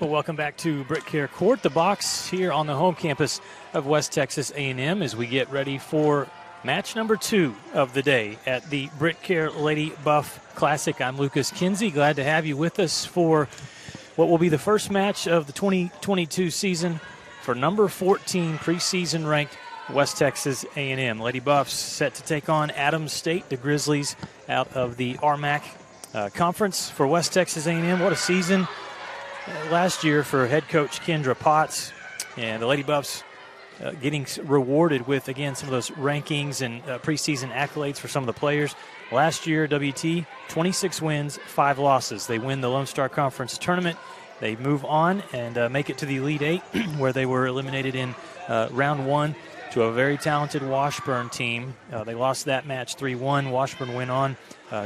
Well, welcome back to BritKare Court, the box here on the home campus of West Texas A&M as we get ready for match number 2 of the day at the BritKare Lady Buff Classic. I'm Lucas Kinsey. Glad to have you with us for what will be the first match of the 2022 season for number 14 preseason ranked West Texas A&M. Lady Buffs set to take on Adams State, the Grizzlies out of the RMAC conference for West Texas A&M. What a season last year for head coach Kendra Potts, and the Lady Buffs getting rewarded with, again, some of those rankings and preseason accolades for some of the players. Last year, WT, 26 wins, 5 losses. They win the Lone Star Conference tournament. They move on and make it to the Elite Eight, where they were eliminated in round 1 to a very talented Washburn team. They lost that match 3-1. Washburn went on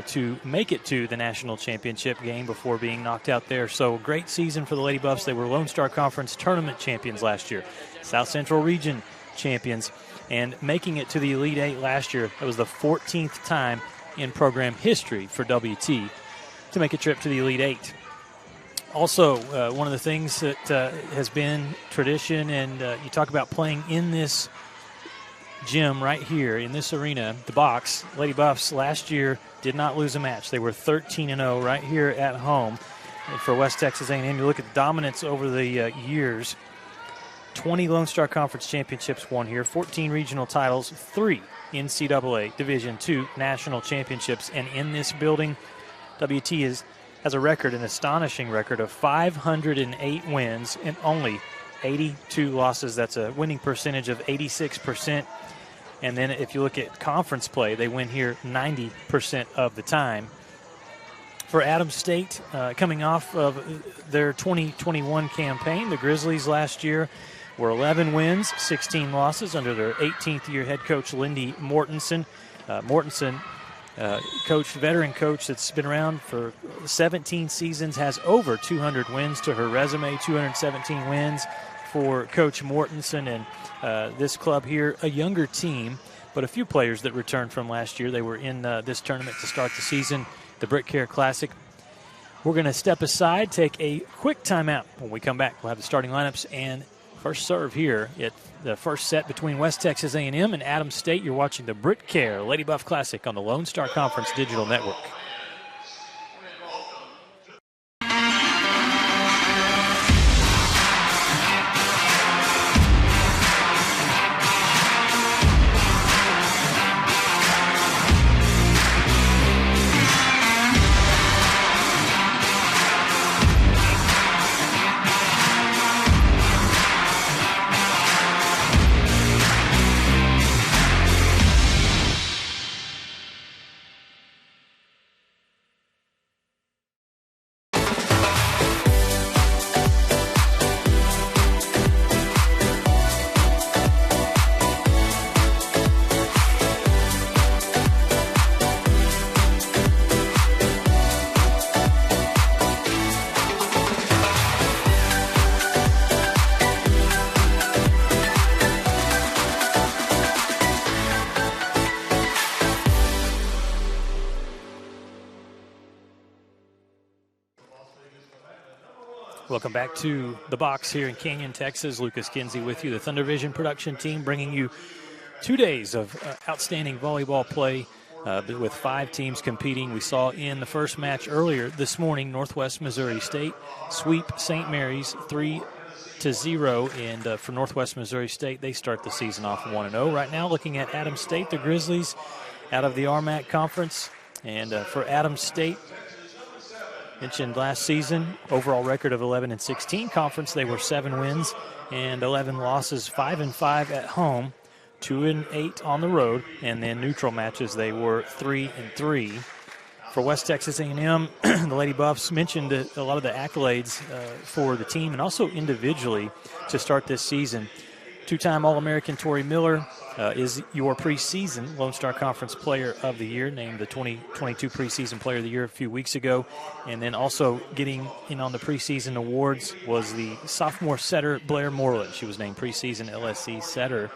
to make it to the national championship game before being knocked out there. So great season for the Lady Buffs. They were Lone Star Conference tournament champions last year, South Central Region champions, and making it to the Elite Eight last year. That was the 14th time in program history for WT to make a trip to the Elite Eight. Also, one of the things that has been tradition, and you talk about playing in this gym right here in this arena, the box. Lady Buffs last year did not lose a match. They were 13-0 right here at home for West Texas A&M. You look at the dominance over the years. 20 Lone Star Conference championships won here, 14 regional titles, 3 NCAA Division II national championships. And in this building, WT has a record, an astonishing record of 508 wins and only 82 losses. That's a winning percentage of 86%. And then if you look at conference play, they win here 90% of the time. For Adams State, coming off of their 2021 campaign, the Grizzlies last year were 11 wins, 16 losses under their 18th year head coach, Lindy Mortensen. Mortensen, veteran coach that's been around for 17 seasons, has over 200 wins to her resume, 217 wins for Coach Mortensen. And this club here, a younger team, but a few players that returned from last year. They were in this tournament to start the season, the BritKare Classic. We're going to step aside, take a quick timeout. When we come back, we'll have the starting lineups and first serve here at the first set between West Texas A&M and Adams State. You're watching the BritKare Lady Buff Classic on the Lone Star Conference Digital Network. Welcome back to the box here in Canyon, Texas. Lucas Kinsey with you, the Thunder Vision production team, bringing you 2 days of outstanding volleyball play with 5 teams competing. We saw in the first match earlier this morning, Northwest Missouri State sweep St. Mary's 3-0. And for Northwest Missouri State, they start the season off 1-0. Right now, looking at Adams State, the Grizzlies out of the RMAC conference. And for Adams State, mentioned last season, overall record of 11-16. Conference, they were 7 wins and 11 losses, 5-5 at home, 2-8 on the road, and then neutral matches, they were 3-3. For West Texas A&M, the Lady Buffs mentioned a lot of the accolades for the team and also individually to start this season. 2-time All-American Tori Miller is your preseason Lone Star Conference Player of the Year, named the 2022 Preseason Player of the Year a few weeks ago. And then also getting in on the preseason awards was the sophomore setter Blair Moreland. She was named preseason LSC Setter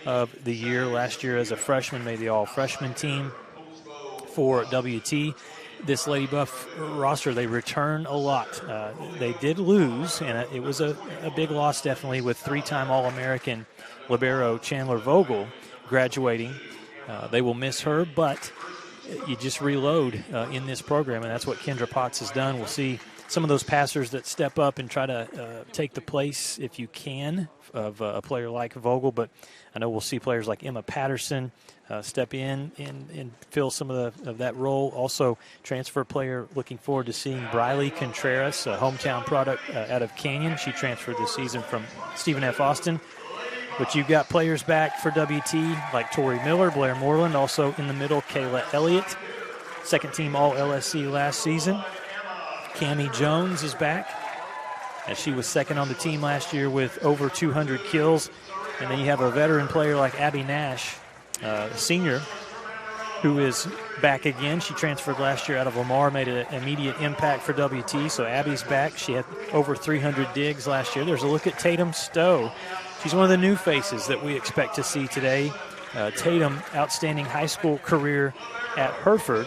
of the Year last year as a freshman, made the all-freshman team for WT. this Lady Buff roster, they return a lot. They did lose, and it was a big loss definitely with 3-time All-American libero Chandler Vogel graduating. They will miss her, but you just reload in this program, and that's what Kendra Potts has done. We'll see some of those passers that step up and try to take the place, if you can, of a player like Vogel, but I know we'll see players like Emma Patterson step in and fill some of that role. Also, transfer player, looking forward to seeing Briley Contreras, a hometown product out of Canyon. She transferred this season from Stephen F. Austin. But you've got players back for WT like Tori Miller, Blair Moreland, also in the middle, Kayla Elliott, second team All-LSC last season. Cammie Jones is back, as she was second on the team last year with over 200 kills. And then you have a veteran player like Abby Nash, senior, who is back again. She transferred last year out of Lamar, made an immediate impact for WT. So Abby's back. She had over 300 digs last year. There's a look at Tatum Stowe. She's one of the new faces that we expect to see today. Tatum, outstanding high school career at Hereford.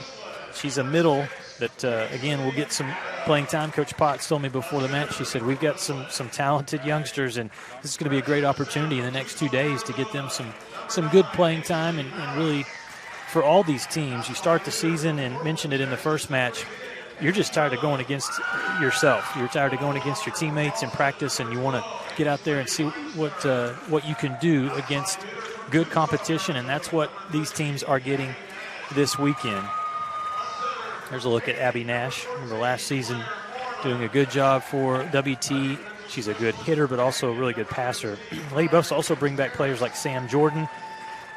She's a middle that, again, will get some playing time. Coach Potts told me before the match, she said, we've got some talented youngsters, and this is going to be a great opportunity in the next 2 days to get them some good playing time. And really, for all these teams, you start the season, and mentioned it in the first match, you're just tired of going against yourself. You're tired of going against your teammates in practice, and you want to get out there and see what you can do against good competition, and that's what these teams are getting this weekend. There's a look at Abby Nash. Remember last season doing a good job for WT. She's a good hitter, but also a really good passer. Lady Buffs also bring back players like Sam Jordan,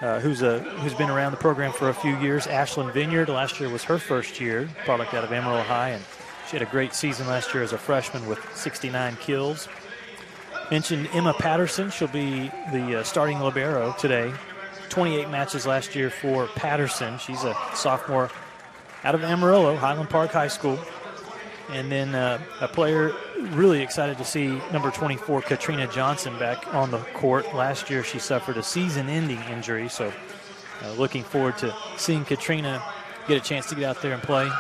who's been around the program for a few years. Ashlyn Vineyard, last year was her first year, product out of Amarillo High, and she had a great season last year as a freshman with 69 kills. Mentioned Emma Patterson. She'll be the starting libero today. 28 matches last year for Patterson. She's a sophomore out of Amarillo, Highland Park High School. And then a player really excited to see number 24, Katrina Johnson, back on the court. Last year she suffered a season-ending injury, so looking forward to seeing Katrina get a chance to get out there and play.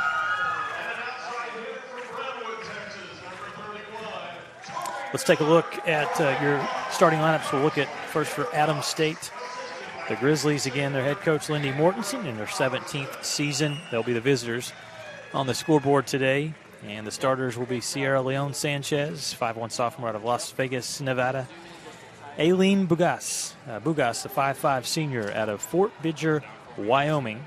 Let's take a look at your starting lineups. We'll look at first for Adams State. The Grizzlies, again, their head coach, Lindy Mortensen, in their 17th season. They'll be the visitors on the scoreboard today. And the starters will be Sierra Leone Sanchez, 5'1" sophomore out of Las Vegas, Nevada. Aileen Bugas, a 5'5" senior out of Fort Bridger, Wyoming.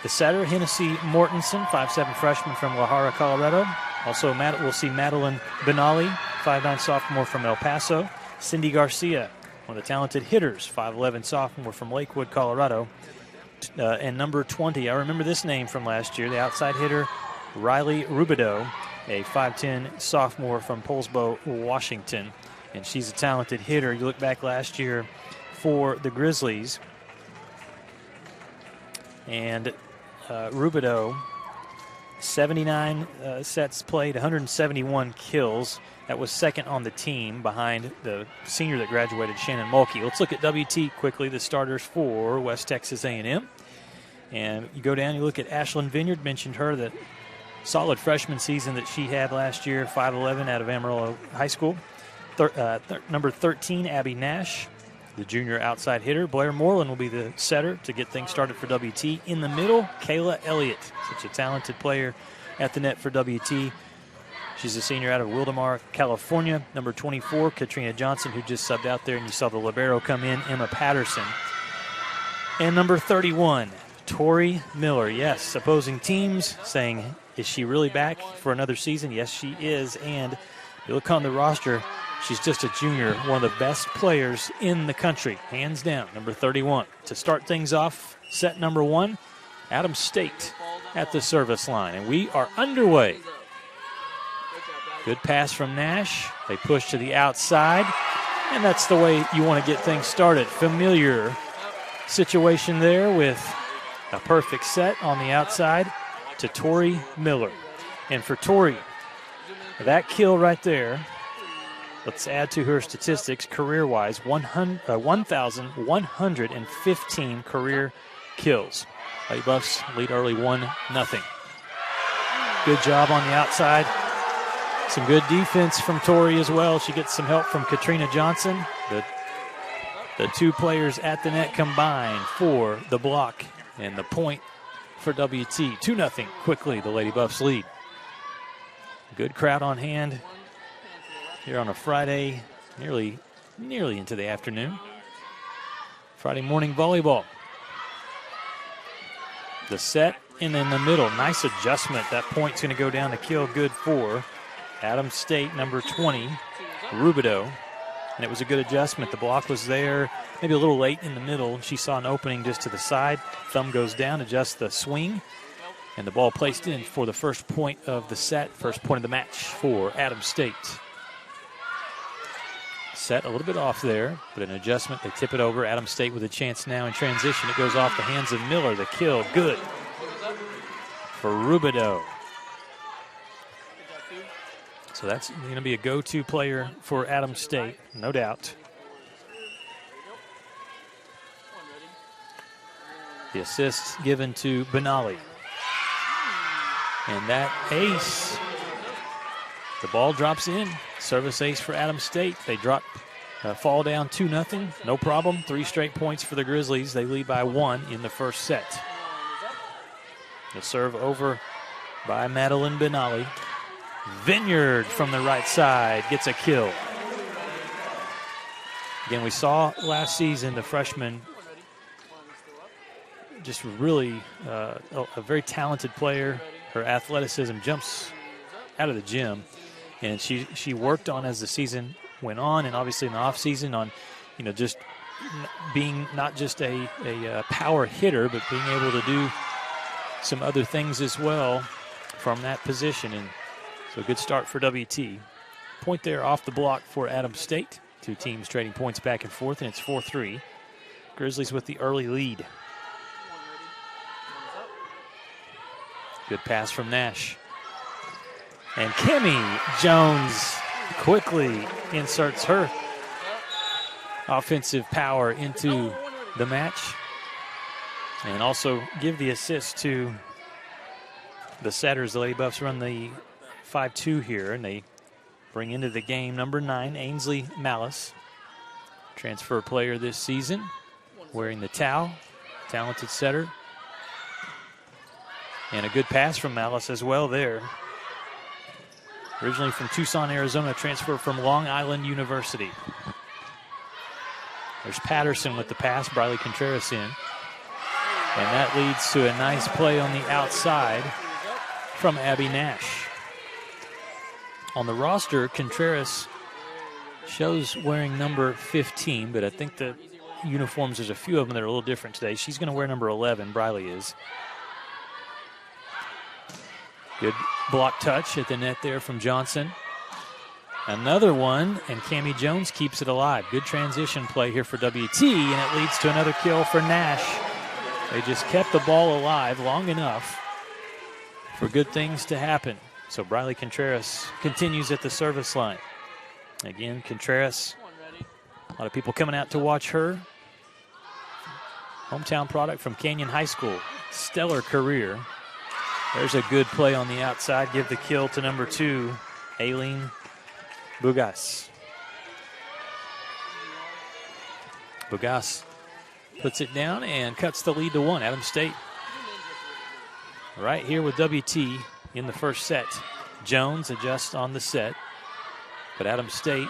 The setter, Hennessy Mortensen, 5'7" freshman from La Jara, Colorado. Also, we'll see Madeline Benali, 5'9" sophomore from El Paso. Cindy Garcia, one of the talented hitters, 5'11" sophomore from Lakewood, Colorado. And number 20, I remember this name from last year, the outside hitter, Riley Rubidoux, a 5'10" sophomore from Poulsbo, Washington. And she's a talented hitter. You look back last year for the Grizzlies, and Rubidoux, 79 sets played, 171 kills. That was second on the team behind the senior that graduated, Shannon Mulkey. Let's look at WT quickly, the starters for West Texas A&M. And you go down, you look at Ashlyn Vineyard, mentioned her, that solid freshman season that she had last year, 5'11", out of Amarillo High School. Number 13, Abby Nash, the junior outside hitter. Blair Moreland will be the setter to get things started for WT. In the middle, Kayla Elliott, such a talented player at the net for WT. She's a senior out of Wildemar, California. Number 24, Katrina Johnson, who just subbed out there, and you saw the libero come in, Emma Patterson. And number 31, Tori Miller. Yes, opposing teams saying, is she really back for another season? Yes, she is. And you look on the roster, she's just a junior, one of the best players in the country, hands down, number 31. To start things off, set number 1, Adams State at the service line. And we are underway. Good pass from Nash. They push to the outside, and that's the way you want to get things started. Familiar situation there with a perfect set on the outside to Tori Miller. And for Tori, that kill right there, let's add to her statistics career-wise, 1,115 career kills. Lady Buffs lead early 1-0. Good job on the outside. Some good defense from Tori as well. She gets some help from Katrina Johnson. The two players at the net combined for the block and the point for WT. 2-0 quickly, the Lady Buffs lead. Good crowd on hand here on a Friday, nearly into the afternoon. Friday morning volleyball. The set and in the middle. Nice adjustment. That point's going to go down to kill. Good for Adams State, number 20, Rubidoux. And it was a good adjustment. The block was there, maybe a little late in the middle. She saw an opening just to the side. Thumb goes down, adjusts the swing. And the ball placed in for the first point of the set, first point of the match for Adams State. Set a little bit off there, but an adjustment. They tip it over. Adams State with a chance now in transition. It goes off the hands of Miller. The kill, good for Rubidoux. So that's going to be a go-to player for Adams State, no doubt. The assist given to Benali. And that ace, the ball drops in. Service ace for Adams State. They fall down 2-0, no problem. 3 straight points for the Grizzlies. They lead by 1 in the first set. The serve over by Madeline Benali. Vineyard from the right side gets a kill. Again, we saw last season the freshman just really a very talented player. Her athleticism jumps out of the gym, and she worked on as the season went on, and obviously in the off season on, just being not just a power hitter, but being able to do some other things as well from that position. And so a good start for WT. Point there off the block for Adams State. Two teams trading points back and forth, and it's 4-3. Grizzlies with the early lead. Good pass from Nash. And Kimmy Jones quickly inserts her offensive power into the match. And also give the assist to the setters. The Lady Buffs run the 5-2 here, and they bring into the game number 9, Ainsley Malice. Transfer player this season, wearing the towel. Talented setter. And a good pass from Malice as well there. Originally from Tucson, Arizona, transfer from Long Island University. There's Patterson with the pass, Briley Contreras in. And that leads to a nice play on the outside from Abby Nash. On the roster, Contreras shows wearing number 15, but I think the uniforms, there's a few of them that are a little different today. She's going to wear number 11, Briley is. Good block touch at the net there from Johnson. Another one, and Cammie Jones keeps it alive. Good transition play here for WT, and it leads to another kill for Nash. They just kept the ball alive long enough for good things to happen. So Briley Contreras continues at the service line. Again, Contreras, a lot of people coming out to watch her. Hometown product from Canyon High School. Stellar career. There's a good play on the outside. Give the kill to number 2, Aileen Bugas. Bugas puts it down and cuts the lead to 1. Adams State right here with WT in the first set. Jones adjusts on the set, but Adams State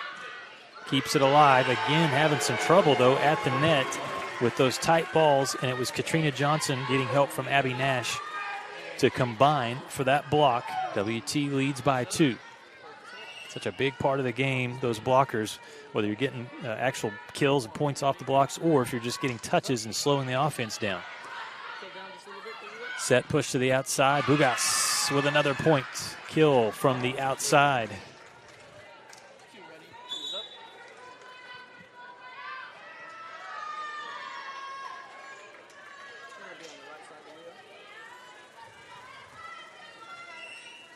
keeps it alive. Again, having some trouble, though, at the net with those tight balls, and it was Katrina Johnson getting help from Abby Nash to combine for that block. WT leads by 2. Such a big part of the game, those blockers, whether you're getting actual kills and points off the blocks or if you're just getting touches and slowing the offense down. Set push to the outside. Bugas with another point. Kill from the outside.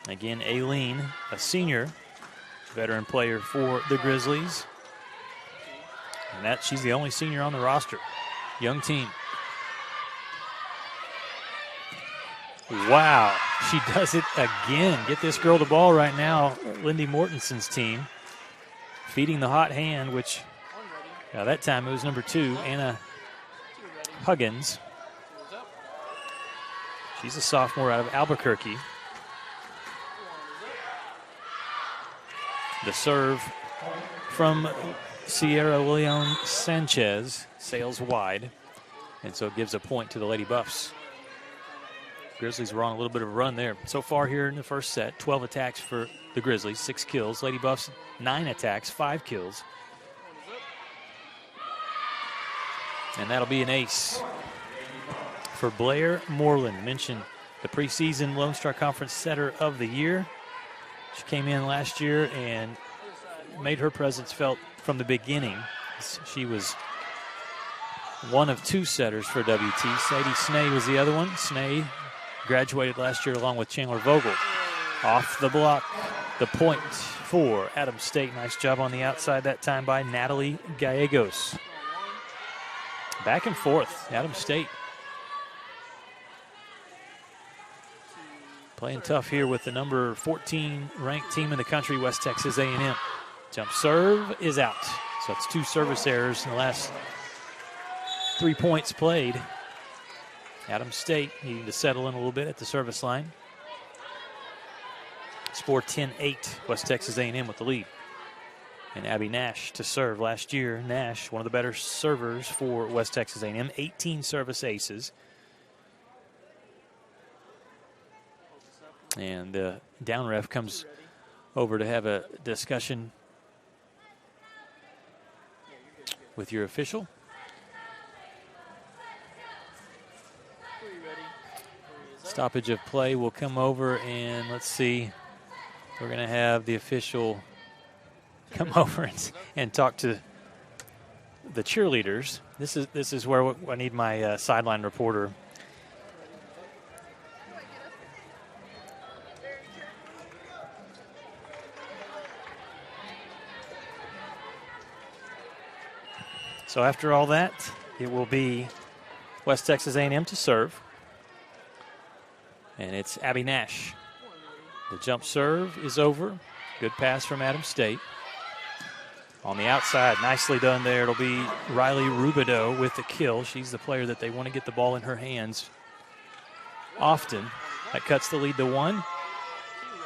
Again, Aileen, a senior, veteran player for the Grizzlies. And she's the only senior on the roster. Young team. Wow, she does it again. Get this girl the ball right now. Lindy Mortenson's team feeding the hot hand, which that time it was number 2, Anna Huggins. She's a sophomore out of Albuquerque. The serve from Sierra Leone Sanchez sails wide, and so it gives a point to the Lady Buffs. Grizzlies were on a little bit of a run there. So far here in the first set, 12 attacks for the Grizzlies, 6 kills. Lady Buffs, 9 attacks, 5 kills. And that'll be an ace for Blair Moreland. Mentioned the preseason Lone Star Conference Setter of the Year. She came in last year and made her presence felt from the beginning. She was one of 2 setters for WT. Sadie Snay was the other one. Snay graduated last year along with Chandler Vogel. Off the block, the point for Adams State. Nice job on the outside that time by Natalie Gallegos. Back and forth, Adams State playing tough here with the number 14 ranked team in the country, West Texas A&M. Jump serve is out. So it's 2 service errors in the last 3 points played. Adams State needing to settle in a little bit at the service line. Score 10-8, West Texas A&M with the lead. And Abby Nash to serve. Last year, Nash, one of the better servers for West Texas A&M, 18 service aces. And the down ref comes over to have a discussion with your official. Stoppage of play will come over, and let's see. We're going to have the official come over and talk to the cheerleaders. This is where I need my sideline reporter. So after all that, it will be West Texas A&M to serve. And it's Abby Nash. The jump serve is over. Good pass from Adams State. On the outside, nicely done there. It'll be Riley Rubidoux with the kill. She's the player that they want to get the ball in her hands often. That cuts the lead to 1.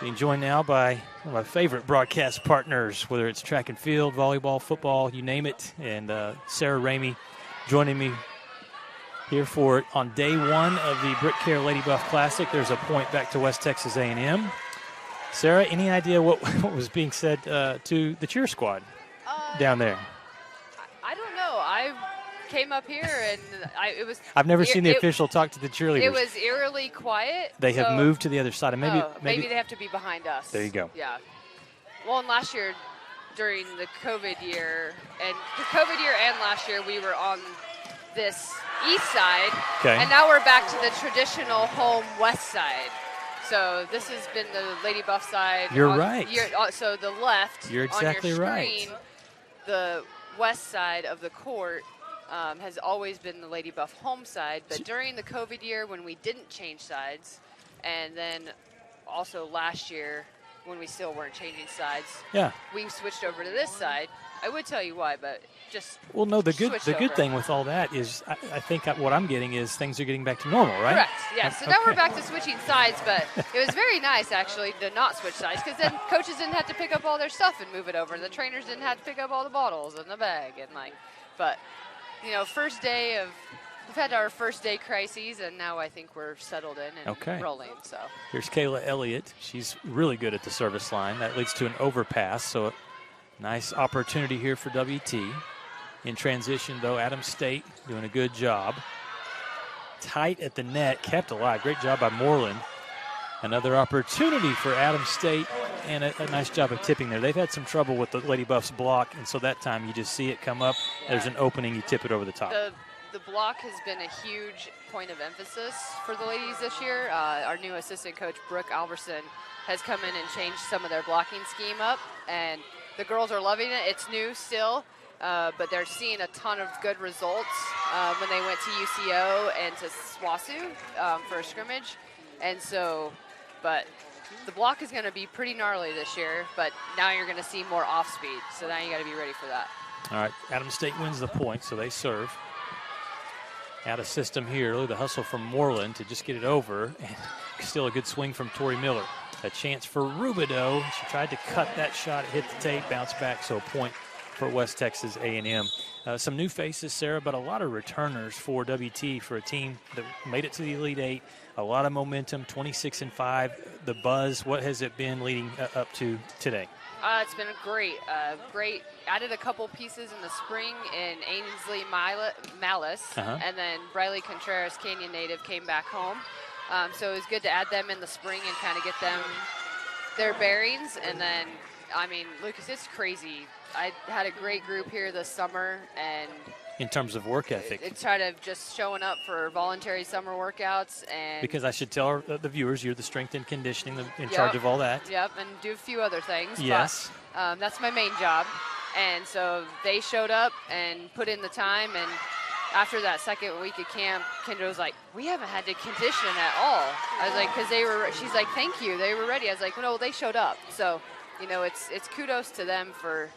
Being joined now by one of my favorite broadcast partners, whether it's track and field, volleyball, football, you name it. And Sarah Ramey joining me here for it on day 1 of the BritKare Lady Buff Classic. There's a point back to West Texas A&M. Sarah, any idea what was being said to the cheer squad down there? I don't know. I came up here and I've never seen the official talk to the cheerleaders. It was eerily quiet. They have moved to the other side. And maybe they have to be behind us. There you go. Yeah. Well, and last year during the COVID year and last year we were on this east side, okay. And now we're back to the traditional home west side. So this has been the Lady Buff side. You're right. So the left. You're exactly on your right. screen, the west side of the court has always been the Lady Buff home side. But during the COVID year when we didn't change sides, and then also last year when we still weren't changing sides, we switched over to this side. I would tell you why, but just the good thing with all that is I think what I'm getting is things are getting back to normal, right? Correct. Yeah. So now we're back to switching sides, but it was very nice actually to not switch sides because then coaches didn't have to pick up all their stuff and move it over. The trainers didn't have to pick up all the bottles and the bag and but first day we've had our first day crises, and now I think we're settled in and rolling. So here's Kayla Elliott. She's really good at the service line. That leads to an overpass. So nice opportunity here for WT. In transition, though, Adams State doing a good job. Tight at the net, kept alive. Great job by Moreland. Another opportunity for Adams State, and a nice job of tipping there. They've had some trouble with the Lady Buffs block, and so that time you just see it come up. There's an opening, you tip it over the top. The block has been a huge point of emphasis for the ladies this year. Our new assistant coach, Brooke Alverson, has come in and changed some of their blocking scheme up, and the girls are loving it. It's new still, but they're seeing a ton of good results when they went to UCO and to SWASU for a scrimmage. And so, but the block is going to be pretty gnarly this year, but now you're going to see more off speed. So now you got to be ready for that. All right, Adams State wins the point, so they serve. Out of system here, really the hustle from Moreland to just get it over. And still a good swing from Tori Miller. A chance for Rubidoux. She tried to cut that shot. It hit the tape, bounced back, so a point for West Texas A&M. Some new faces, Sarah, but a lot of returners for WT for a team that made it to the Elite Eight. A lot of momentum, 26-5. The buzz, what has it been leading up to today? It's been great. Added a couple pieces in the spring in Ainsley Malice, and then Briley Contreras, Canyon native, came back home. So it was good to add them in the spring and kind of get them their bearings. And then, I mean, Lucas, it's crazy. I had a great group here this summer, and in terms of work ethic, it's kind of just showing up for voluntary summer workouts. And because I should tell the viewers, you're the strength and conditioning in charge of all that. Yep, and do a few other things. Yes. But, that's my main job. And so they showed up and put in the time, and after that second week of camp, Kendra was like, we haven't had to condition at all. I was like, because she's like, thank you, they were ready. I was like, no, they showed up. So, you know, it's kudos to them for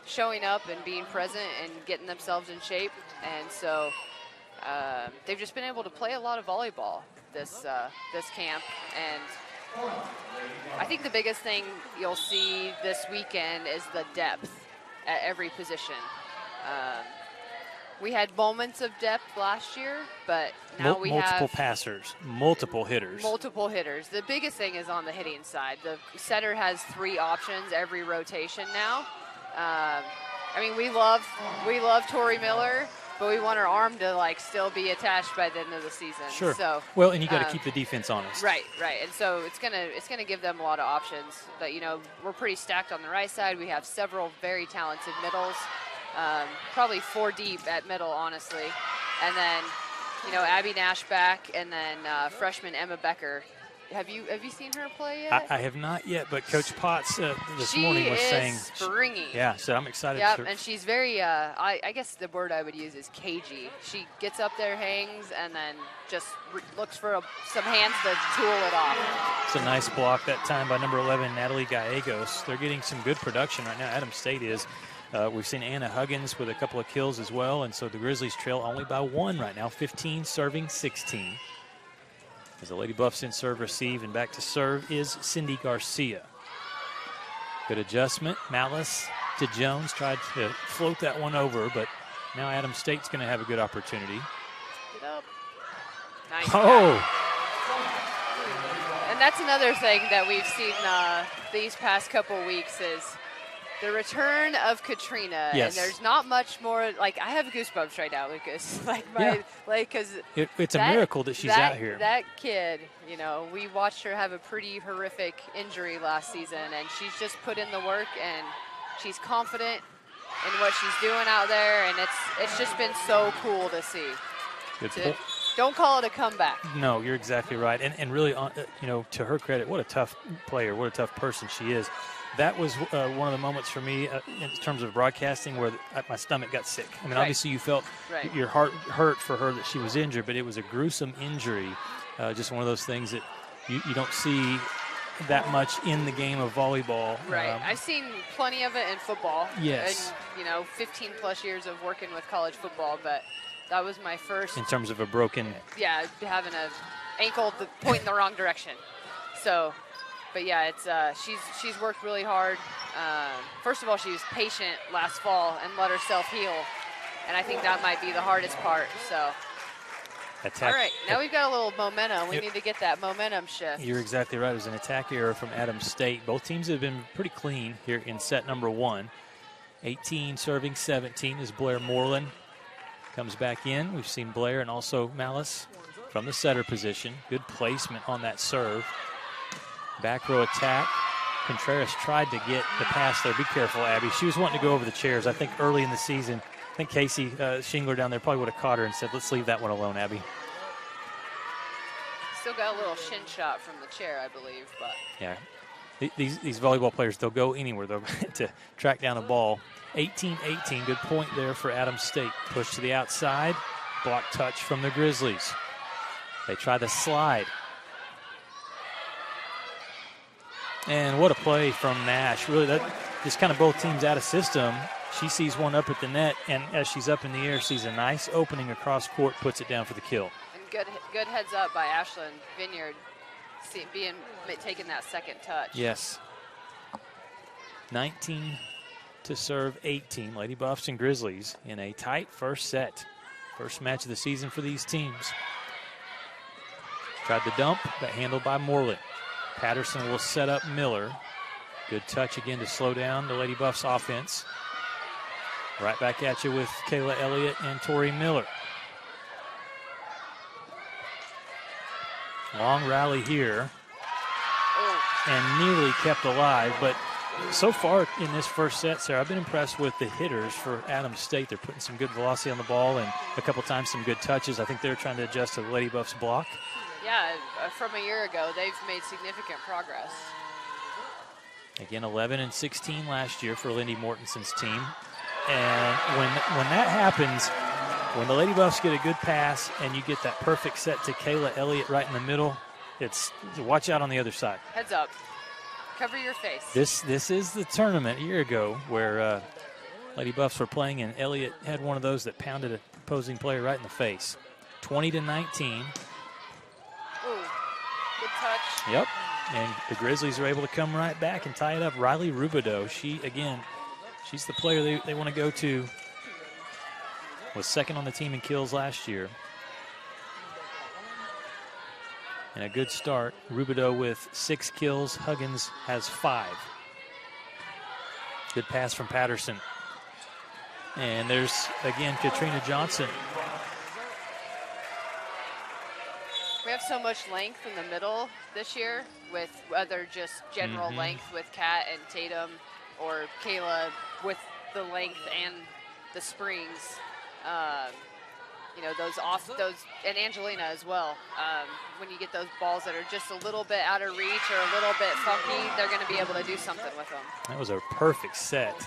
showing up and being present and getting themselves in shape. And so they've just been able to play a lot of volleyball this camp. And I think the biggest thing you'll see this weekend is the depth at every position. We had moments of depth last year, but now we have multiple passers, multiple hitters. Multiple hitters. The biggest thing is on the hitting side. The setter has 3 options every rotation now. I mean, we love Tori Miller, but we want her arm to like still be attached by the end of the season. Sure. So well, and you got to keep the defense honest. Right. And so it's gonna give them a lot of options. But you know, we're pretty stacked on the right side. We have several very talented middles. Probably 4 deep at middle, honestly. And then, you know, Abby Nash back, and then freshman Emma Becker. Have you seen her play yet? I have not yet, but Coach Potts this morning was saying. She is springy. Yeah, so I'm excited. Yep, and she's very, I guess the word I would use is cagey. She gets up there, hangs, and then just looks for some hands to tool it off. It's a nice block that time by number 11, Natalie Gallegos. They're getting some good production right now. Adams State is. We've seen Anna Huggins with a couple of kills as well, and so the Grizzlies trail only by 1 right now, 15 serving 16. As the Lady Buffs in serve receive, and back to serve is Cindy Garcia. Good adjustment. Malice to Jones, tried to float that one over, but now Adams State's going to have a good opportunity. Get up. Nice. Oh! And that's another thing that we've seen these past couple weeks is the return of Katrina. Yes. And there's not much more, like, I have goosebumps right now, Lucas. Because it's a miracle that she's out here. That kid, you know, we watched her have a pretty horrific injury last season, and she's just put in the work, and she's confident in what she's doing out there, and it's just been so cool to see. Good point. Don't call it a comeback. No, you're exactly right. And really, you know, to her credit, what a tough player, what a tough person she is. That was one of the moments for me in terms of broadcasting where my stomach got sick. I mean, obviously you felt your heart hurt for her that she was injured, but it was a gruesome injury. Just one of those things that you don't see that much in the game of volleyball. Right. I've seen plenty of it in football. Yes. And, you know, 15-plus years of working with college football, but that was my first. In terms of a broken. Yeah, having an ankle point in the wrong direction. So. But yeah, it's she's worked really hard. First of all, she was patient last fall and let herself heal, and I think that might be the hardest part. So, attack. All right, now we've got a little momentum. We need to get that momentum shift. You're exactly right. It was an attack error from Adams State. Both teams have been pretty clean here in set number 1. 18 serving 17 as Blair Moreland comes back in. We've seen Blair and also Malice from the setter position. Good placement on that serve. Back row attack. Contreras tried to get the pass there. Be careful, Abby. She was wanting to go over the chairs. I think early in the season, I think Casey Shingler down there probably would have caught her and said, let's leave that one alone, Abby. Still got a little shin shot from the chair, I believe. But yeah, these volleyball players, they'll go anywhere though to track down a ball. 18-18, good point there for Adams State. Push to the outside, block touch from the Grizzlies. They try the slide. And what a play from Nash. Really, that just kind of both teams out of system. She sees one up at the net, and as she's up in the air, sees a nice opening across court, puts it down for the kill. And good heads up by Ashlyn Vineyard, taking that second touch. Yes. 19 to serve 18. Lady Buffs and Grizzlies in a tight first set. First match of the season for these teams. Tried the dump, but handled by Moreland. Patterson will set up Miller. Good touch again to slow down the Lady Buffs offense. Right back at you with Kayla Elliott and Tori Miller. Long rally here. And nearly kept alive, but so far in this first set, Sarah, I've been impressed with the hitters for Adams State. They're putting some good velocity on the ball and a couple times some good touches. I think they're trying to adjust to the Lady Buffs block. Yeah, from a year ago, they've made significant progress. Again, 11 and 16 last year for Lindy Mortenson's team. And when that happens, when the Lady Buffs get a good pass and you get that perfect set to Kayla Elliott right in the middle, it's watch out on the other side. Heads up. Cover your face. This is the tournament a year ago where Lady Buffs were playing, and Elliott had one of those that pounded an opposing player right in the face. 20 to 19. Ooh, good touch. Yep, and the Grizzlies are able to come right back and tie it up. Riley Rubidoux, she's the player they want to go to. Was second on the team in kills last year. And a good start. Rubidoux with 6 kills. Huggins has 5. Good pass from Patterson. And there's, again, Katrina Johnson. We have so much length in the middle this year, with whether just general length with Kat and Tatum, or Kayla with the length and the springs. You know, those, and Angelina as well. When you get those balls that are just a little bit out of reach or a little bit funky, they're going to be able to do something with them. That was a perfect set.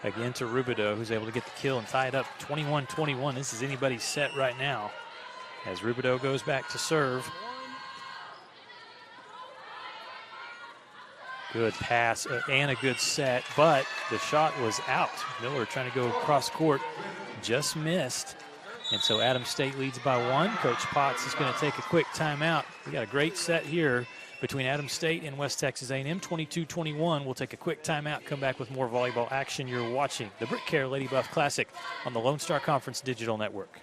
Again to Rubidoux, who's able to get the kill and tie it up 21-21. This is anybody's set right now as Rubidoux goes back to serve. Good pass and a good set, but the shot was out. Miller trying to go across court, just missed. And so Adams State leads by 1. Coach Potts is going to take a quick timeout. We got a great set here between Adams State and West Texas A&M, 22-21. We'll take a quick timeout, come back with more volleyball action. You're watching the BritKare Lady Buff Classic on the Lone Star Conference Digital Network.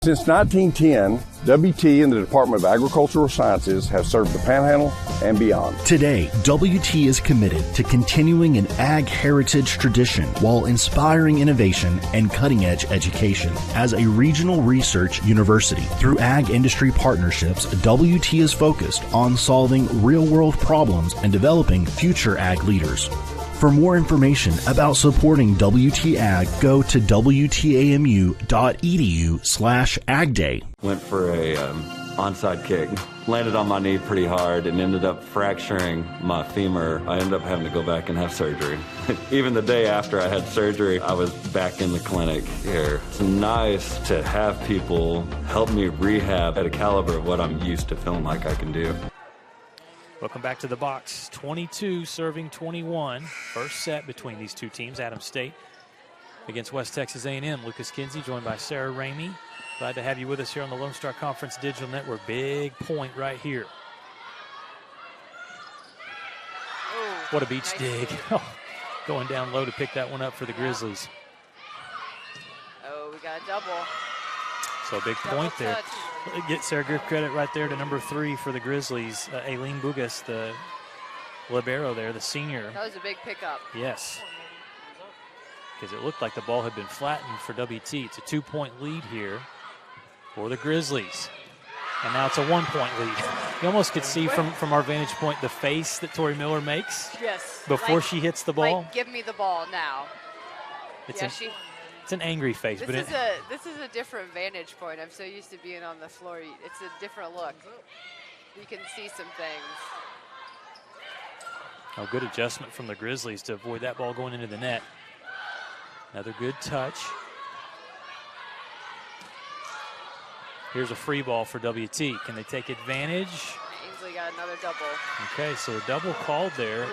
Since 1910, WT and the Department of Agricultural Sciences have served the Panhandle and beyond. Today, WT is committed to continuing an ag heritage tradition while inspiring innovation and cutting-edge education. As a regional research university, through ag industry partnerships, WT is focused on solving real-world problems and developing future ag leaders. For more information about supporting WT Ag, go to wtamu.edu/agday. Went for a onside kick, landed on my knee pretty hard and ended up fracturing my femur. I ended up having to go back and have surgery. Even the day after I had surgery, I was back in the clinic here. It's nice to have people help me rehab at a caliber of what I'm used to feeling like I can do. Welcome back to the box. 22 serving 21. First set between these two teams. Adams State against West Texas A&M. Lucas Kinsey joined by Sarah Ramey. Glad to have you with us here on the Lone Star Conference Digital Network. Big point right here. Ooh, what a beach nice dig. Going down low to pick that one up for the Grizzlies. Oh, we got a double. So a big point there. Get Sarah good credit right there to number 3 for the Grizzlies. Aileen Bugas, the libero there, the senior. That was a big pickup. Yes. Because it looked like the ball had been flattened for WT. It's a 2-point lead here for the Grizzlies. And now it's a 1-point lead. You almost could see from our vantage point the face that Tori Miller makes. Yes. Before she hits the ball. Like, give me the ball now. It's an angry face. This is a different vantage point. I'm so used to being on the floor. It's a different look. You can see some things. Oh, good adjustment from the Grizzlies to avoid that ball going into the net. Another good touch. Here's a free ball for WT. Can they take advantage? Ainsley got Yeah, another double. Okay, so a double called there.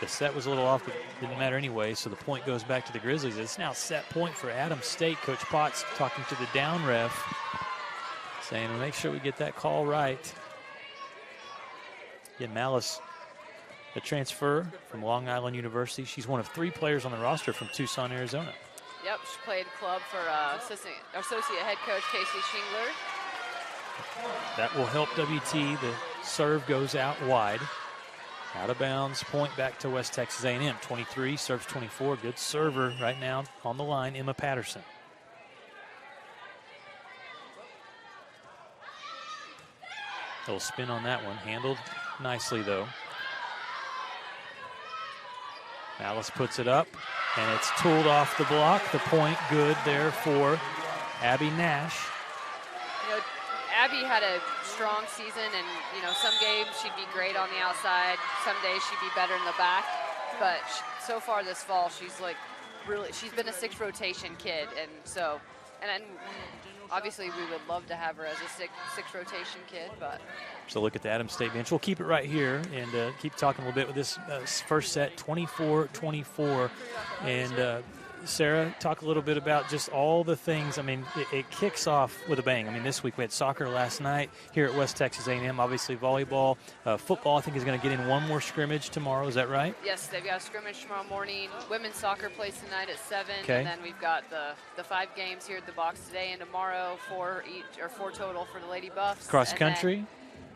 The set was a little off, but didn't matter anyway, so the point goes back to the Grizzlies. It's now set point for Adams State. Coach Potts talking to the down ref, saying, well, make sure we get that call right. Yeah, Malice, a transfer from Long Island University. She's one of 3 players on the roster from Tucson, Arizona. Yep, she played club for associate head coach Casey Shingler. That will help WT. The serve goes out wide. Out of bounds, point back to West Texas A&M. 23, serves 24. Good server right now on the line, Emma Patterson. Little spin on that one. Handled nicely, though. Malice puts it up, and it's tooled off the block. The point good there for Abby Nash. You know, Abby had a strong season, and, you know, some games she'd be great on the outside. Some days she'd be better in the back. But so far this fall, she's been a 6 rotation kid. And so, and obviously we would love to have her as a six rotation kid, but. So look at the Adams State bench. We'll keep it right here and keep talking a little bit with this first set, 24-24. And Sarah, talk a little bit about just all the things. I mean, it kicks off with a bang. I mean, this week we had soccer last night here at West Texas A&M. Obviously volleyball. Football, I think, is going to get in one more scrimmage tomorrow. Is that right? Yes, they've got a scrimmage tomorrow morning. Women's soccer plays tonight at 7. Okay. And then we've got the 5 games here at the box today and tomorrow, 4 total for the Lady Buffs. Cross country?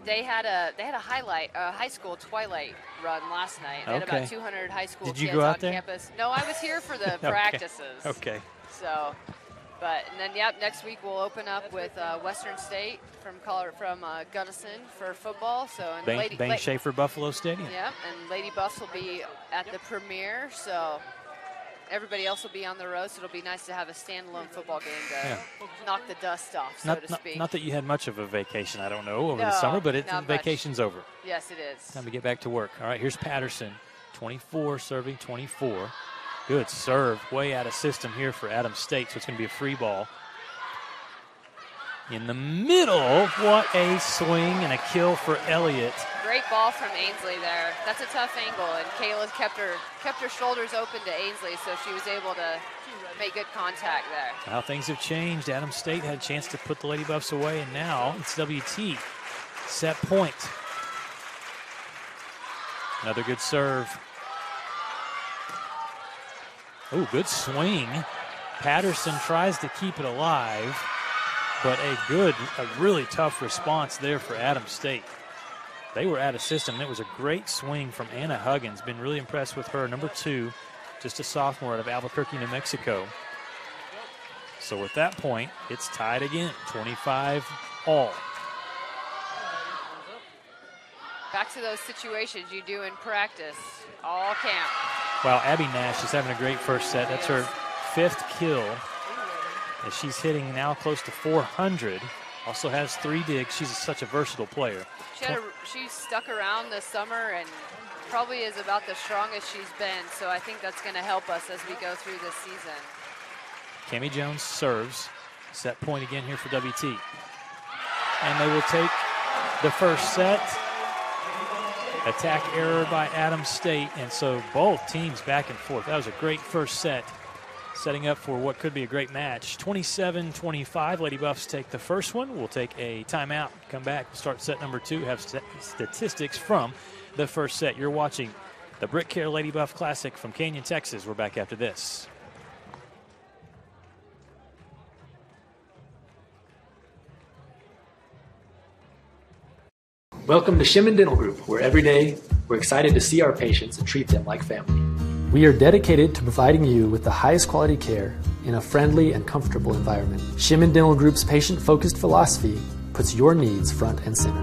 They had a high school twilight run last night. They had about 200 high school kids go out on there? campus. No, I was here for the practices. Okay. So, and then next week we'll open up with Western State from Gunnison for football. So Bane Schaefer Buffalo Stadium. Yeah, and Lady Buffs will be at the premiere. So everybody else will be on the road, so it'll be nice to have a standalone football game to knock the dust off, so to speak. Not that you had much of a vacation, I don't know, over the summer, but vacation's over. Yes, it is. Time to get back to work. All right, here's Patterson, 24, serving 24. Good serve, way out of system here for Adams State, so it's going to be a free ball. In the middle, what a swing and a kill for Elliott. Great ball from Ainsley there. That's a tough angle, and Kayla kept her shoulders open to Ainsley, so she was able to make good contact there. How things have changed. Adams State had a chance to put the Lady Buffs away, and now it's WT. Set point. Another good serve. Oh, good swing. Patterson tries to keep it alive, but a really tough response there for Adams State. They were out of system, and it was a great swing from Anna Huggins. Been really impressed with her, number 2, just a sophomore out of Albuquerque, New Mexico. So with that point, it's tied again, 25 all. Back to those situations you do in practice, all camp. Wow, Abby Nash is having a great first set. That's her 5th kill. And she's hitting now close to 400. Also has 3 digs. She's such a versatile player. She's stuck around this summer and probably is about the strongest she's been. So I think that's going to help us as we go through this season. Cammie Jones serves. Set point again here for WT. And they will take the first set. Attack error by Adams State. And so both teams back and forth. That was a great first set, setting up for what could be a great match. 27-25, Lady Buffs take the first one. We'll take a timeout, come back, start set number 2, have statistics from the first set. You're watching the BritKare Lady Buff Classic from Canyon, Texas. We're back after this. Welcome to Shimon Dental Group, where every day we're excited to see our patients and treat them like family. We are dedicated to providing you with the highest quality care in a friendly and comfortable environment. Shimon Dental Group's patient-focused philosophy puts your needs front and center.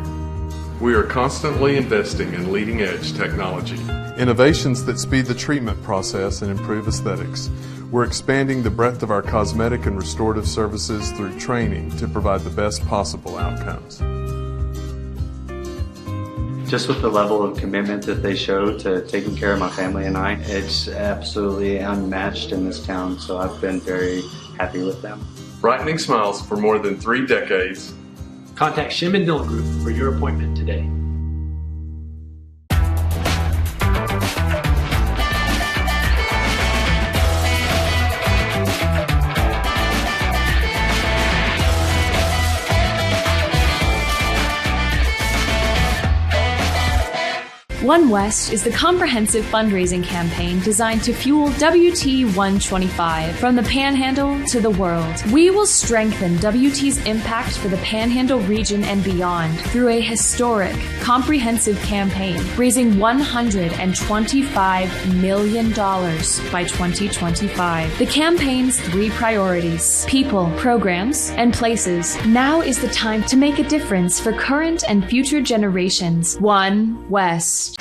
We are constantly investing in leading-edge technology. Innovations that speed the treatment process and improve aesthetics. We're expanding the breadth of our cosmetic and restorative services through training to provide the best possible outcomes. Just with the level of commitment that they show to taking care of my family and I, it's absolutely unmatched in this town, so I've been very happy with them. Brightening smiles for more than 3 decades. Contact Shimon Dental Group for your appointment today. One West is the comprehensive fundraising campaign designed to fuel WT 125 from the Panhandle to the world. We will strengthen WT's impact for the Panhandle region and beyond through a historic, comprehensive campaign, raising $125 million by 2025. The campaign's 3 priorities: people, programs, and places. Now is the time to make a difference for current and future generations. One West.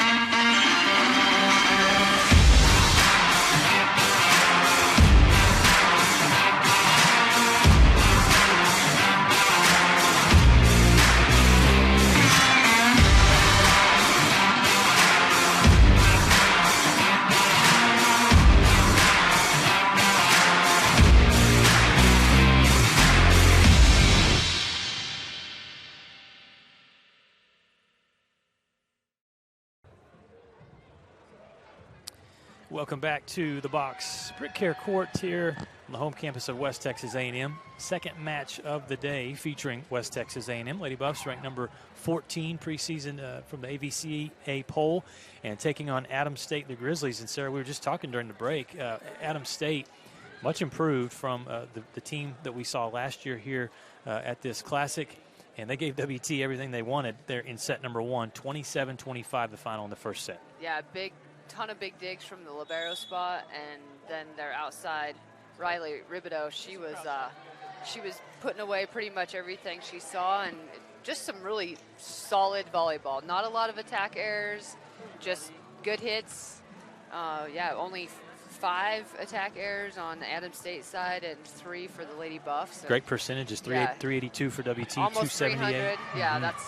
Welcome back to the box. BritKare Court here on the home campus of West Texas A&M. Second match of the day featuring West Texas A&M. Lady Buffs ranked number 14 preseason from the AVCA poll, and taking on Adams State, the Grizzlies. And Sarah, we were just talking during the break. Adams State, much improved from the team that we saw last year here at this Classic. And they gave WT everything they wanted there in set number 1, 27-25 the final in the first set. Yeah, ton of big digs from the libero spot, and then their outside Riley Ribideau, she was putting away pretty much everything she saw, and just some really solid volleyball. Not a lot of attack errors, just good hits. Only 5 attack errors on the Adams State side and 3 for the Lady Buffs. So great percentages, 382 for WT, almost 278. 300. Yeah, that's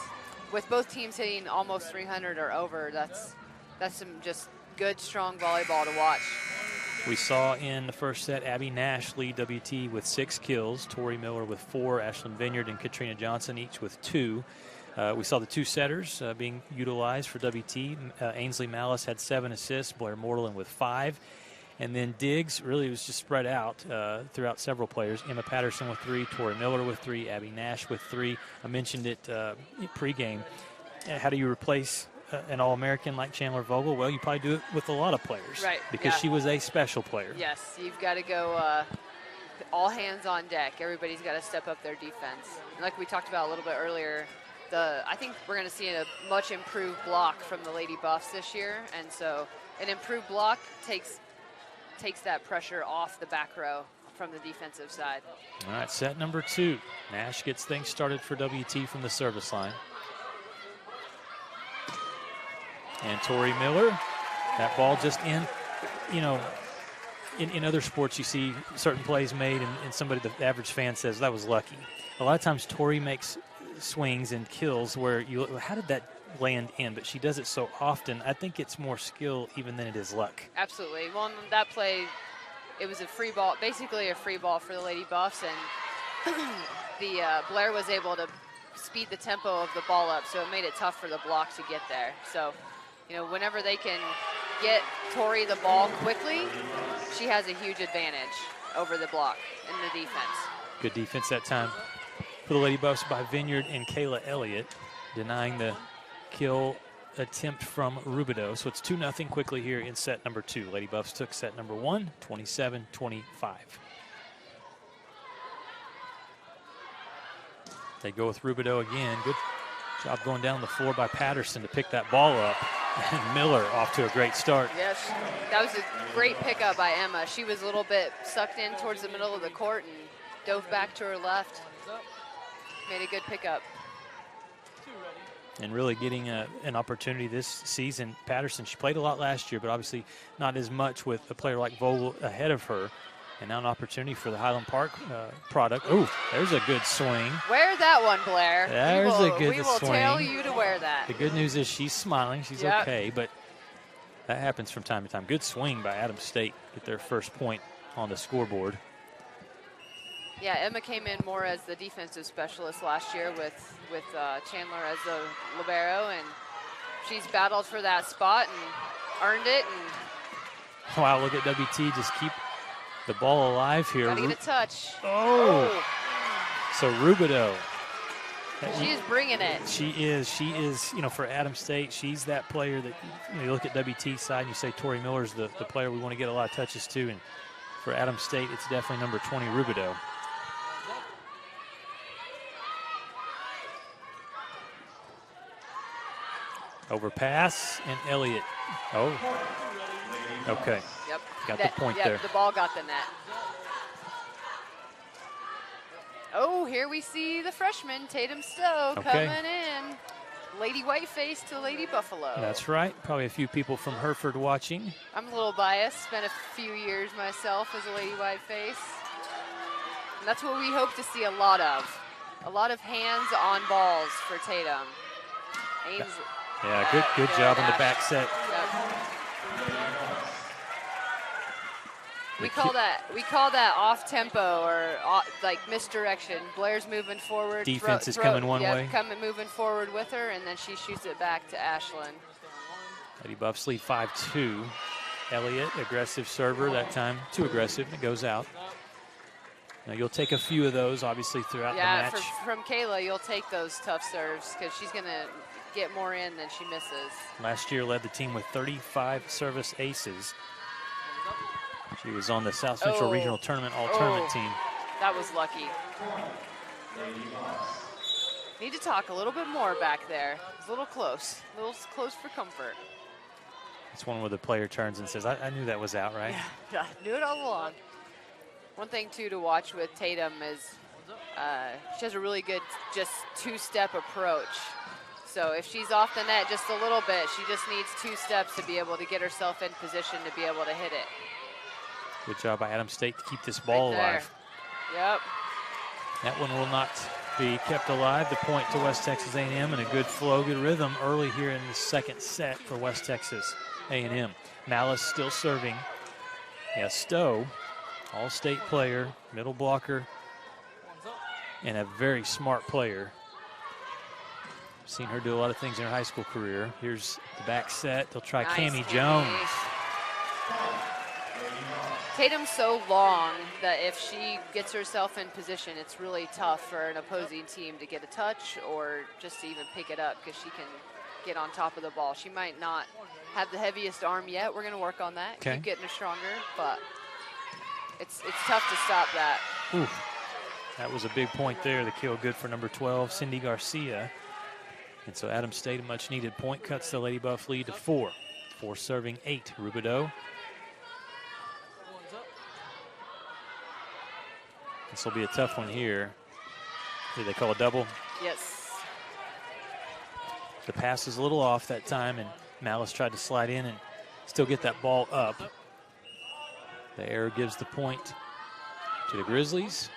with both teams hitting almost 300 or over. That's some just good, strong volleyball to watch. We saw in the first set Abby Nash lead WT with 6 kills, Tori Miller with 4, Ashlyn Vineyard and Katrina Johnson each with 2. We saw the 2 setters being utilized for WT. Ainsley Malice had 7 assists, Blair Morland with 5. And then Diggs really was just spread out throughout several players. Emma Patterson with 3, Tori Miller with 3, Abby Nash with 3. I mentioned it pregame. How do you replace an All-American like Chandler Vogel? Well, you probably do it with a lot of players. Right. Because she was a special player. Yes, you've got to go all hands on deck. Everybody's got to step up their defense. And like we talked about a little bit earlier, I think we're going to see a much improved block from the Lady Buffs this year. And so an improved block takes that pressure off the back row from the defensive side. All right, set number 2. Nash gets things started for WT from the service line. And Tori Miller, that ball just in, in other sports you see certain plays made and somebody, the average fan says that was lucky. A lot of times Tori makes swings and kills where how did that land in? But she does it so often. I think it's more skill even than it is luck. Absolutely. Well, in that play, it was a free ball, basically a free ball for the Lady Buffs, and Blair was able to speed the tempo of the ball up, so it made it tough for the block to get there. So, whenever they can get Tori the ball quickly, she has a huge advantage over the block in the defense. Good defense that time for the Lady Buffs by Vineyard and Kayla Elliott, denying the kill attempt from Rubidoux. So it's 2-0 quickly here in set number 2. Lady Buffs took set number 1, 27-25. They go with Rubidoux again. Good job going down the floor by Patterson to pick that ball up. And Miller off to a great start. Yes, that was a great pickup by Emma. She was a little bit sucked in towards the middle of the court and dove back to her left. Made a good pickup. And really getting an opportunity this season. Patterson, she played a lot last year, but obviously not as much with a player like Vogel ahead of her. And now an opportunity for the Highland Park product. Oh, there's a good swing. Wear that one, Blair. There's a good swing. We will tell you to wear that. The good news is she's smiling. She's okay, but that happens from time to time. Good swing by Adams State. Get their first point on the scoreboard. Yeah, Emma came in more as the defensive specialist last year with Chandler as the libero, and she's battled for that spot and earned it. And wow, look at WT just keep the ball alive here. Gotta get a touch. Oh! So Rubidoux She is bringing it. She is, for Adams State, she's that player that, you look at WT side and you say Tori Miller's the player we want to get a lot of touches to. And for Adams State, it's definitely number 20, Rubidoux. Overpass, and Elliott. Oh, okay. Yep. Got the point there. The ball got the net. Oh, here we see the freshman, Tatum Stowe, coming in. Lady Whiteface to Lady Buffalo. That's right. Probably a few people from Hereford watching. I'm a little biased. Spent a few years myself as a Lady Whiteface. And that's what we hope to see a lot of. A lot of hands on balls for Tatum. Ames, yeah, good job on the back set. Yep. We call that off tempo or like misdirection. Blair's moving forward. Defense is coming one way. Moving forward with her, and then she shoots it back to Ashlyn. Lady Buffs lead 5-2. Elliott, aggressive server that time, too aggressive, and it goes out. Now you'll take a few of those, obviously, throughout the match. Yeah, from Kayla, you'll take those tough serves because she's going to get more in than she misses. Last year led the team with 35 service aces. She was on the South Central Regional Tournament all-tournament team. That was lucky. Need to talk a little bit more back there. It's a little close for comfort. It's one where the player turns and says, I knew that was out, right? Yeah, knew it all along. One thing, too, to watch with Tatum is she has a really good just two-step approach. So if she's off the net just a little bit, she just needs 2 steps to be able to get herself in position to be able to hit it. Good job by Adams State to keep this ball alive. Yep. That one will not be kept alive. The point to West Texas A&M, and a good flow, good rhythm early here in the second set for West Texas A&M. Malice still serving. Yeah, Stowe, all-state player, middle blocker, and a very smart player. Seen her do a lot of things in her high school career. Here's the back set. They'll try Nice, Cammie Jones. Tatum's so long that if she gets herself in position, it's really tough for an opposing team to get a touch or just to even pick it up because she can get on top of the ball. She might not have the heaviest arm yet. We're going to work on that, keep getting her stronger, but it's tough to stop that. Ooh, that was a big point there. The kill good for number 12, Cindy Garcia. And so Adams State, a much-needed point, cuts the Lady Buff lead to 4. 4 serving 8, Rubidoux. This will be a tough one here. Did they call a double? Yes. The pass is a little off that time, and Malice tried to slide in and still get that ball up. The error gives the point to the Grizzlies.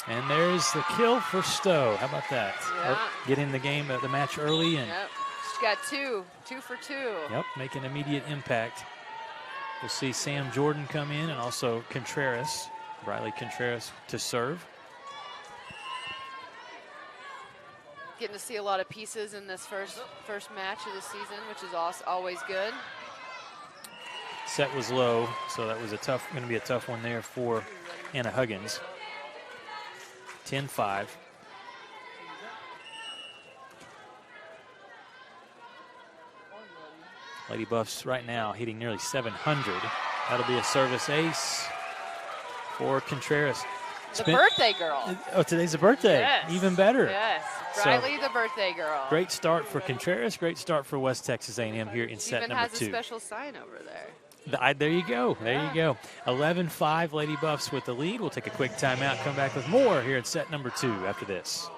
And there's the kill for Stowe. How about that? Yeah. Getting the game, the match early. And yep. She's got 2 for 2. Yep, making immediate impact. We'll see Sam Jordan come in and also Contreras, Briley Contreras to serve. Getting to see a lot of pieces in this first match of the season, which is always good. Set was low, so that was going to be a tough one there for Anna Huggins. 10-5. Lady Buffs right now hitting nearly 700. That'll be a service ace for Contreras. The birthday girl. Oh, today's a birthday. Yes. Even better. Yes, Briley, the birthday girl. Great start for Contreras. Great start for West Texas A&M here in set number 2. Even has a special sign over there. There you go. There you go. 11-5, Lady Buffs with the lead. We'll take a quick timeout, come back with more here at set number 2 after this.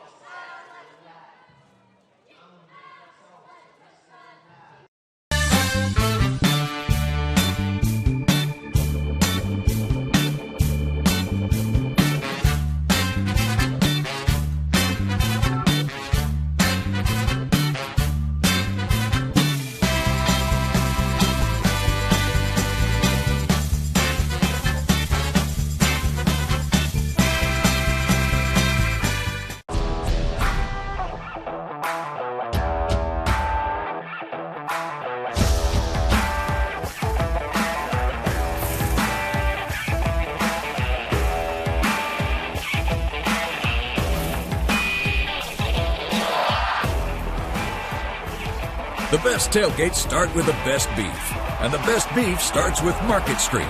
The best tailgates start with the best beef, and the best beef starts with Market Street.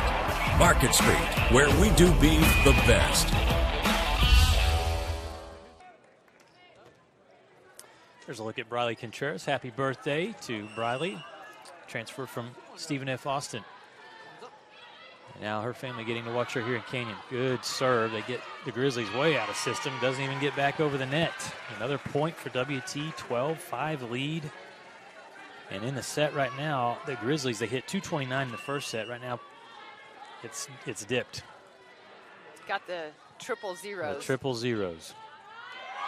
Market Street, where we do beef the best. There's a look at Briley Contreras. Happy birthday to Briley. Transfer from Stephen F. Austin. And now her family getting to watch her here in Canyon. Good serve. They get the Grizzlies way out of system. Doesn't even get back over the net. Another point for WT, 12-5 lead. And in the set right now, the Grizzlies, they hit 229 in the first set. Right now, it's dipped. Got the triple zeros. The triple zeros.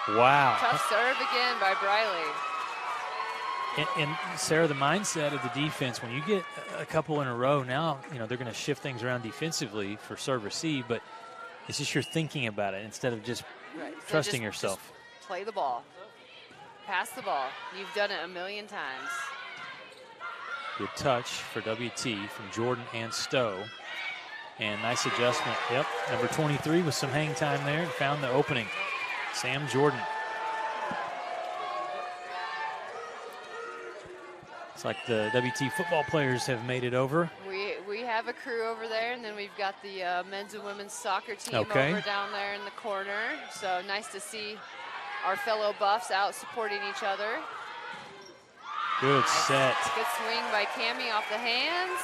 Wow. Tough serve again by Briley. And Sarah, the mindset of the defense, when you get a couple in a row, now, they're going to shift things around defensively for serve receive, but it's just you're thinking about it instead of just trusting yourself. Just play the ball. Pass the ball. You've done it a million times. Good touch for WT from Jordan and Stowe. And nice adjustment. Yep, number 23 with some hang time there and found the opening. Sam Jordan. It's like the WT football players have made it over. We have a crew over there, and then we've got the men's and women's soccer team over down there in the corner. So nice to see our fellow Buffs out supporting each other. Good set. Good swing by Cammie off the hands.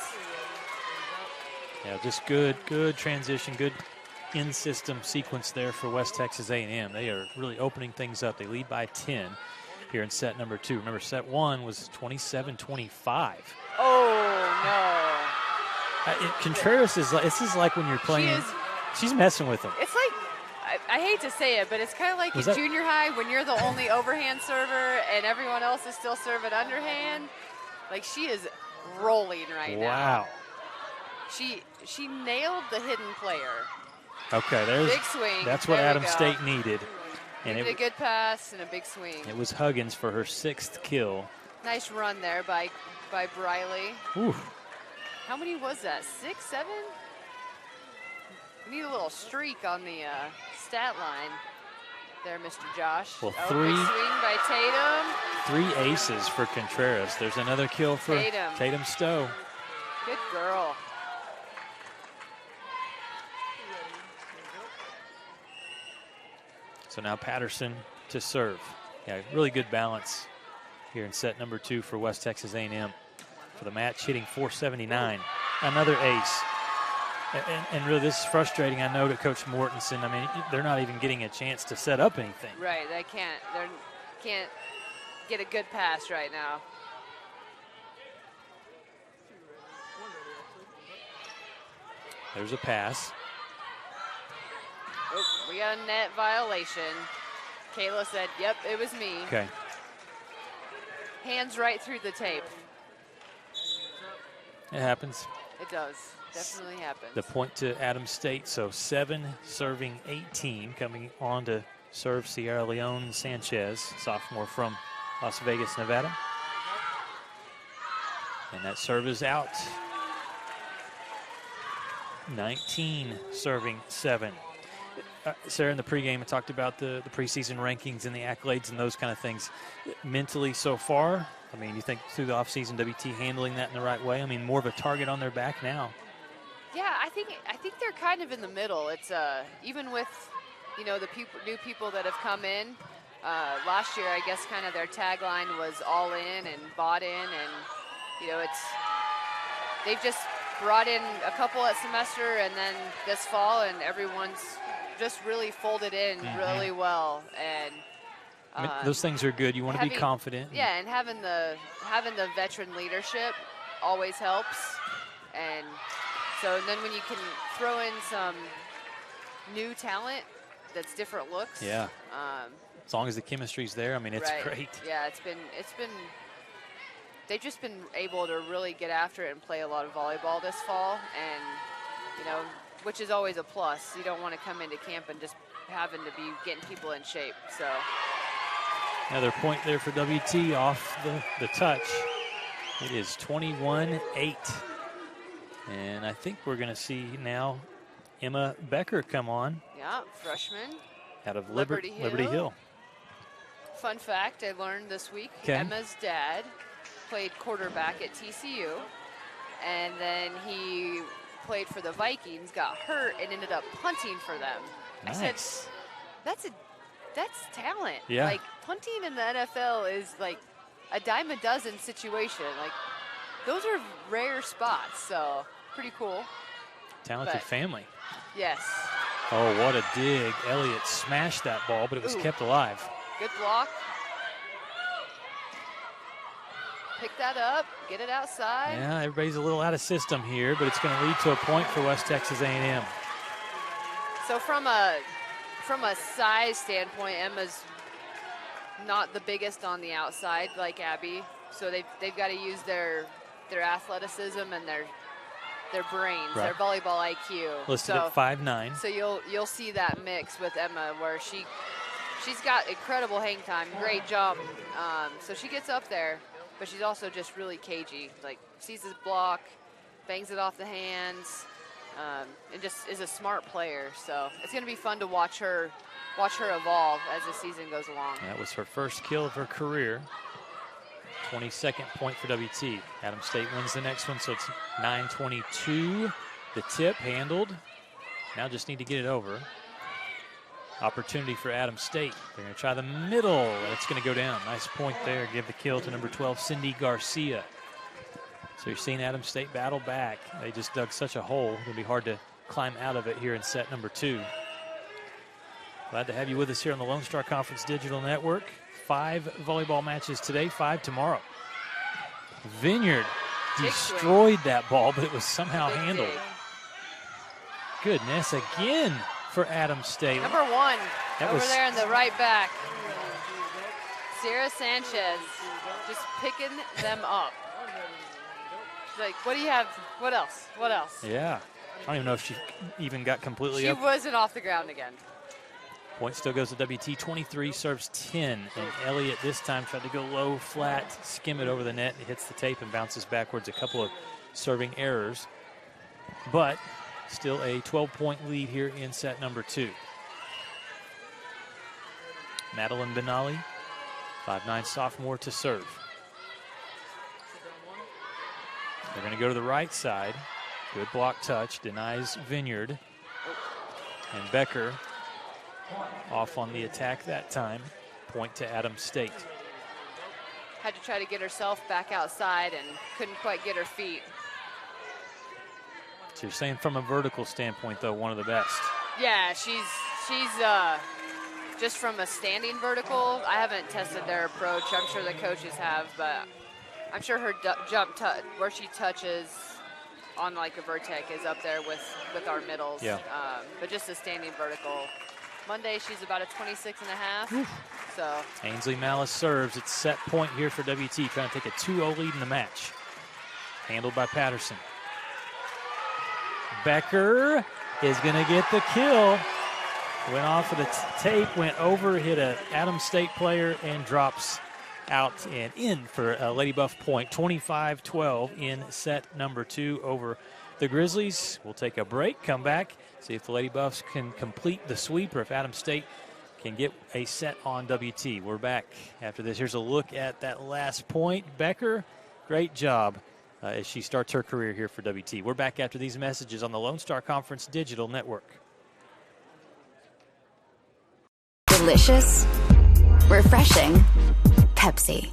Yeah, just good transition, good in-system sequence there for West Texas A&M. They are really opening things up. They lead by 10 here in set number 2. Remember, set 1 was 27-25. Oh, no. Contreras is like, this is like when you're playing. She's messing with them. It's like, I hate to say it, but it's kind of like in junior high when you're the only overhand server and everyone else is still serving underhand. Like, she is rolling right now. Wow. She nailed the hidden player. Okay, there's big swing. That's what Adams State needed. And a good pass and a big swing. It was Huggins for her 6th kill. Nice run there by Briley. Ooh. How many was that? 6, 7? We need a little streak on the stat line there, Mr. Josh. Well, big swing by Tatum. 3 aces for Contreras. There's another kill for Tatum Stowe. Good girl. So now Patterson to serve. Yeah, really good balance here in set number 2 for West Texas A&M. For the match, hitting 479. Another ace. And really, this is frustrating, I know, to Coach Mortensen. I mean, they're not even getting a chance to set up anything. Right, they can't get a good pass right now. There's a pass. Oh, we got a net violation. Kayla said, yep, it was me. Okay. Hands right through the tape. It happens. It does. Definitely happens. The point to Adams State, so 7 serving 18, coming on to serve Sierra Leone Sanchez, sophomore from Las Vegas, Nevada. And that serve is out. 19 serving 7. Sarah, in the pregame, I talked about the preseason rankings and the accolades and those kind of things. Mentally so far, I mean, you think through the offseason, WT handling that in the right way? I mean, more of a target on their back now. Yeah, I think they're kind of in the middle. It's even with, the new people that have come in. Last year, I guess kind of their tagline was all in and bought in, and they've just brought in a couple at semester and then this fall, and everyone's just really folded in really well. And I mean, those things are good. You want to be confident. Yeah, and having the veteran leadership always helps. And so then when you can throw in some new talent that's different looks. Yeah. As long as the chemistry's there, I mean, it's great. Yeah, it's been they've just been able to really get after it and play a lot of volleyball this fall, and which is always a plus. You don't want to come into camp and just having to be getting people in shape. So another point there for WT off the touch. It is 21-8. And I think we're going to see now Emma Becker come on. Yeah, freshman. Out of Liberty Hill. Fun fact I learned this week, okay. Emma's dad played quarterback at TCU, and then he played for the Vikings, got hurt, and ended up punting for them. Nice. I said, that's talent. Yeah. Like, punting in the NFL is like a dime a dozen situation. Like, those are rare spots, so pretty cool. Talented family. Yes. Oh, what a dig. Elliott smashed that ball, but it was kept alive. Good block. Pick that up, get it outside. Yeah, everybody's a little out of system here, but it's going to lead to a point for West Texas A&M. So from a size standpoint, Emma's not the biggest on the outside like Abby. So they've got to use their athleticism and their brains, right. their volleyball IQ. Listed at 5'9". So you'll see that mix with Emma where she's got incredible hang time, great jump. So she gets up there, but she's also just really cagey. Like, sees this block, bangs it off the hands, and just is a smart player. So it's going to be fun to watch her evolve as the season goes along. That was her first kill of her career. 22nd point for WT. Adams State wins the next one, so it's 9-22. The tip handled. Now just need to get it over. Opportunity for Adams State. They're going to try the middle, and it's going to go down. Nice point there. Give the kill to number 12, Cindy Garcia. So you're seeing Adams State battle back. They just dug such a hole. It's going to be hard to climb out of it here in set number 2. Glad to have you with us here on the Lone Star Conference Digital Network. 5 volleyball matches today, 5 tomorrow. Vineyard destroyed that ball, but it was somehow handled. Goodness, again for Adams State. Number 1 over there in the right back. Sierra Sanchez just picking them up. Like, what do you have? What else? What else? Yeah. I don't even know if she even got completely up. She wasn't off the ground again. Point still goes to WT, 23, serves 10. And Elliott this time tried to go low, flat, skim it over the net. It hits the tape and bounces backwards. A couple of serving errors. But still a 12-point lead here in set number 2. Madeline Benali, 5'9" sophomore to serve. They're going to go to the right side. Good block touch, denies Vineyard. And Becker off on the attack that time. Point to Adams State. Had to try to get herself back outside and couldn't quite get her feet. So you're saying from a vertical standpoint, though, one of the best. Yeah, she's just from a standing vertical. I haven't tested their approach. I'm sure the coaches have, but I'm sure her jump where she touches on like a vertec is up there with our middles. Yeah. But just a standing vertical. Monday, she's about a 26.5. So Ainsley Malice serves. It's set point here for WT, trying to take a 2-0 lead in the match. Handled by Patterson. Becker is going to get the kill. Went off of the tape, went over, hit an Adams State player, and drops out and in for a Lady Buff point. 25-12 in set number 2 over the Grizzlies. We'll take a break, come back, see if the Lady Buffs can complete the sweep or if Adams State can get a set on WT. We're back after this. Here's a look at that last point. Becker, great job as she starts her career here for WT. We're back after these messages on the Lone Star Conference Digital Network. Delicious, refreshing, Pepsi.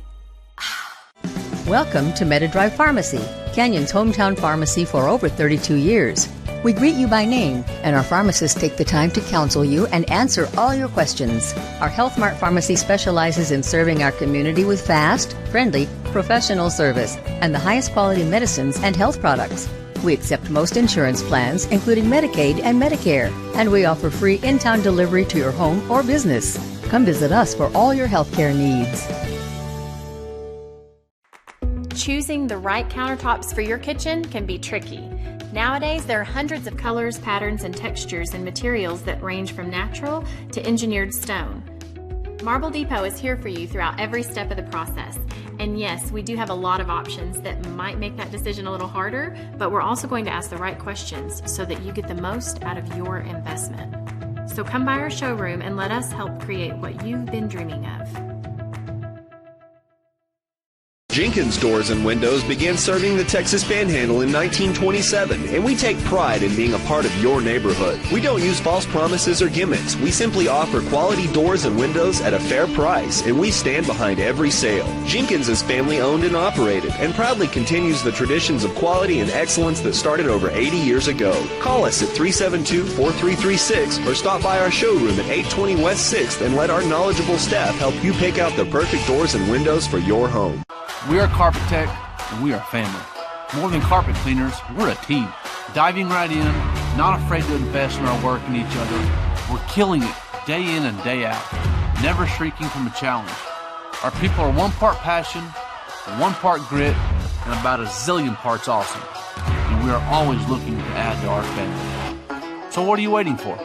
Welcome to MetaDrive Pharmacy, Canyon's hometown pharmacy for over 32 years. We greet you by name, and our pharmacists take the time to counsel you and answer all your questions. Our Health Mart Pharmacy specializes in serving our community with fast, friendly, professional service and the highest quality medicines and health products. We accept most insurance plans, including Medicaid and Medicare, and we offer free in-town delivery to your home or business. Come visit us for all your healthcare needs. Choosing the right countertops for your kitchen can be tricky. Nowadays, there are hundreds of colors, patterns, and textures and materials that range from natural to engineered stone. Marble Depot is here for you throughout every step of the process. And yes, we do have a lot of options that might make that decision a little harder, but we're also going to ask the right questions so that you get the most out of your investment. So come by our showroom and let us help create what you've been dreaming of. Jenkins Doors and Windows began serving the Texas Panhandle in 1927, and we take pride in being a part of your neighborhood. We don't use false promises or gimmicks. We simply offer quality doors and windows at a fair price, and we stand behind every sale. Jenkins is family owned and operated, and proudly continues the traditions of quality and excellence that started over 80 years ago. Call us at 372-4336 or stop by our showroom at 820 West 6th and let our knowledgeable staff help you pick out the perfect doors and windows for your home. We are Carpet Tech, and we are family. More than carpet cleaners, we're a team. Diving right in, not afraid to invest in our work and each other. We're killing it day in and day out, never shrinking from a challenge. Our people are 1 part passion, 1 part grit, and about a zillion parts awesome. And we are always looking to add to our family. So what are you waiting for?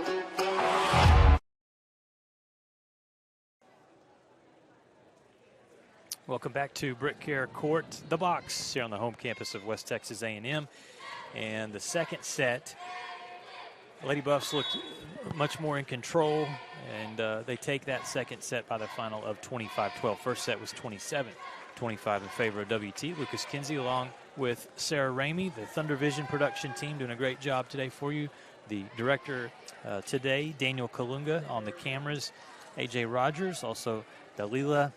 Welcome back to BritKare Court, the box here on the home campus of West Texas A&M. And the second set, Lady Buffs looked much more in control, and they take that second set by the final of 25-12. First set was 27-25 in favor of WT. Lucas Kinsey along with Sarah Ramey, the Thunder Vision production team, doing a great job today for you. The director today, Daniel Kalunga, on the cameras, AJ Rogers, also Dalila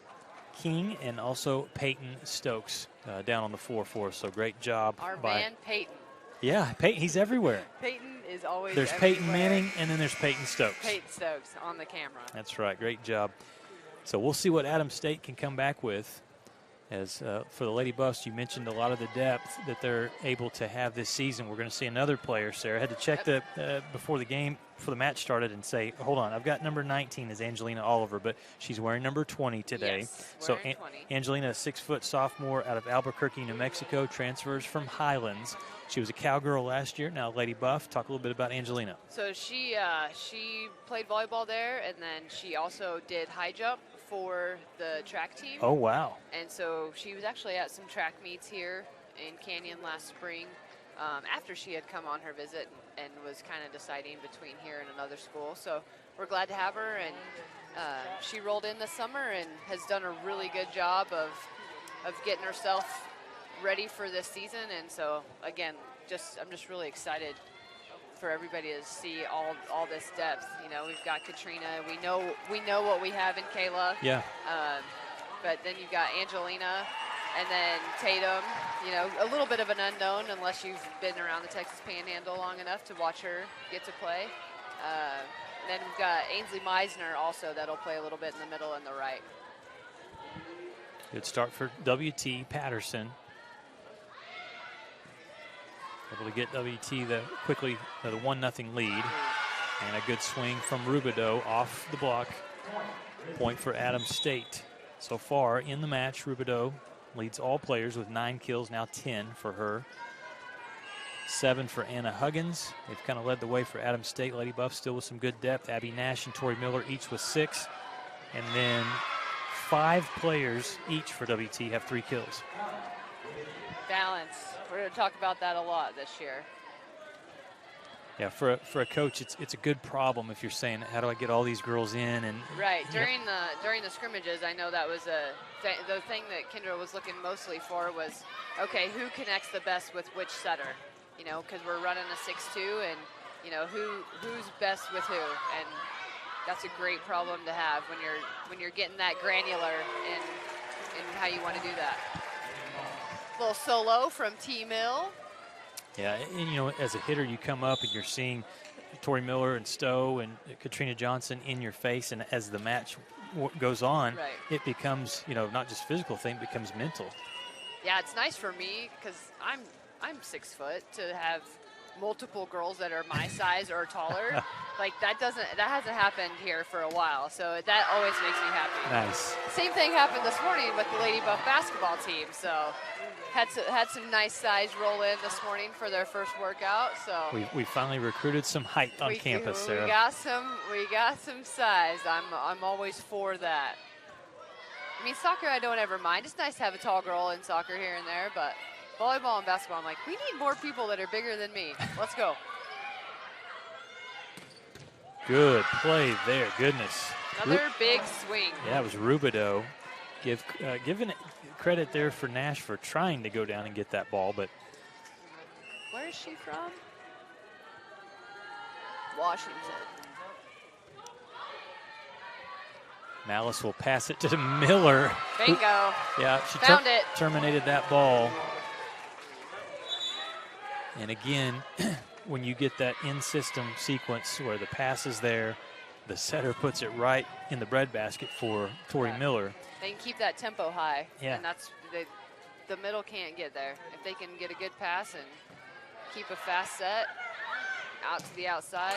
King, and also Peyton Stokes down on the floor for us. So great job. Our man, Peyton. Yeah, Peyton, he's everywhere. Peyton is always There's everywhere. Peyton Manning, and then there's Peyton Stokes. Peyton Stokes on the camera. That's right. Great job. So we'll see what Adams State can come back with. As for the Lady Buffs, you mentioned a lot of the depth that they're able to have this season. We're going to see another player, Sarah. I had to check before the match started and say, hold on, I've got number 19 is Angelina Oliver, but she's wearing number 20 today. Yes, so 20. Angelina, a 6-foot sophomore out of Albuquerque, New Mexico, transfers from Highlands. She was a Cowgirl last year, now Lady Buff. Talk a little bit about Angelina. So she played volleyball there, and then she also did high jump for the track team. Oh, wow. And so she was actually at some track meets here in Canyon last spring after she had come on her visit and was kind of deciding between here and another school. So we're glad to have her, and she rolled in this summer and has done a really good job of getting herself ready for this season. And so, again, I'm just really excited for everybody to see all this depth. You know, we've got Katrina. We know what we have in Kayla. Yeah. But then you've got Angelina, and then Tatum. You know, a little bit of an unknown unless you've been around the Texas Panhandle long enough to watch her get to play. Then we've got Ainsley Meisner also that'll play a little bit in the middle and the right. Good start for WT Patterson. Able to get WT the 1-0 lead. And a good swing from Rubidoux off the block. Point for Adams State. So far in the match, Rubidoux leads all players with 9 kills, now 10 for her. 7 for Anna Huggins. They've kind of led the way for Adams State. Lady Buff still with some good depth. Abby Nash and Tori Miller each with 6. And then 5 players each for WT have 3 kills. Balance. We're going to talk about that a lot this year. Yeah, for a coach, it's a good problem if you're saying, how do I get all these girls in? And right. During the scrimmages, I know that was the thing that Kendra was looking mostly for was, okay, who connects the best with which setter? You know, because we're running a 6-2, and you know who's best with who, and that's a great problem to have when you're getting that granular in how you want to do that. Little solo from T. Mill. Yeah, and you know, as a hitter, you come up and you're seeing Tori Miller and Stowe and Katrina Johnson in your face, and as the match goes on, right, it becomes, you know, not just physical thing, it becomes mental. Yeah, it's nice for me because I'm 6 foot to have multiple girls that are my size or taller. Like that hasn't happened here for a while, so that always makes me happy. Nice. Same thing happened this morning with the Lady Buff basketball team. So had some nice size roll in this morning for their first workout. So we finally recruited some height on campus, Sarah. We got some size. I'm always for that. I mean, soccer I don't ever mind. It's nice to have a tall girl in soccer here and there, but volleyball and basketball, I'm like, we need more people that are bigger than me. Let's go. Good play there. Goodness. Another big swing. Yeah, it was Rubidoux Giving credit there for Nash for trying to go down and get that ball, but where is she from? Washington. Malice will pass it to Miller. Bingo. Yeah, she found it. Terminated that ball. And again, when you get that in-system sequence where the pass is there, the setter puts it right in the breadbasket for Tori Miller. They can keep that tempo high. Yeah. And that's the middle can't get there. If they can get a good pass and keep a fast set out to the outside,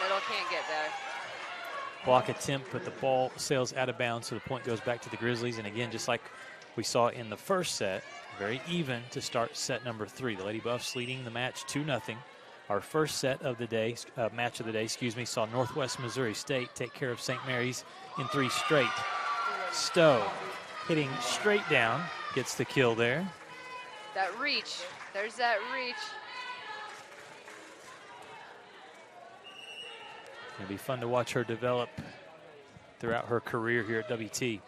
middle can't get there. Block attempt, but the ball sails out of bounds, so the point goes back to the Grizzlies. And again, just like we saw in the first set, very even to start set number 3. The Lady Buffs leading the match 2-0. Our first set of the day, match of the day, saw Northwest Missouri State take care of St. Mary's in 3 straight. Stowe hitting straight down, gets the kill there. That reach, there's that reach. It'll be fun to watch her develop throughout her career here at WT.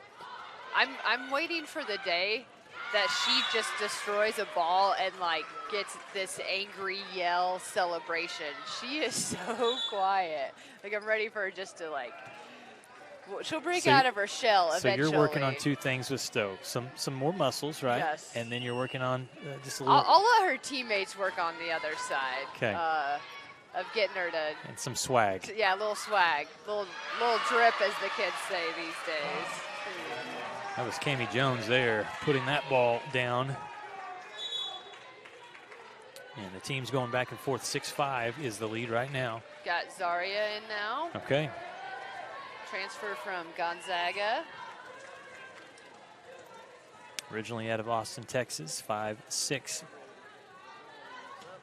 I'm waiting for the day that she just destroys a ball and like gets this angry yell celebration. She is so quiet. Like I'm ready for her just to like, she'll break out of her shell eventually. So you're working on 2 things with Stowe. Some more muscles, right? Yes. And then you're working on just a little. I'll let her teammates work on the other side. Okay. Of getting her to. And some swag. Yeah, a little swag, little drip, as the kids say these days. That was Cami Jones there, putting that ball down. And the team's going back and forth. 6-5 is the lead right now. Got Zaria in now. Okay. Transfer from Gonzaga. Originally out of Austin, Texas, 5'6"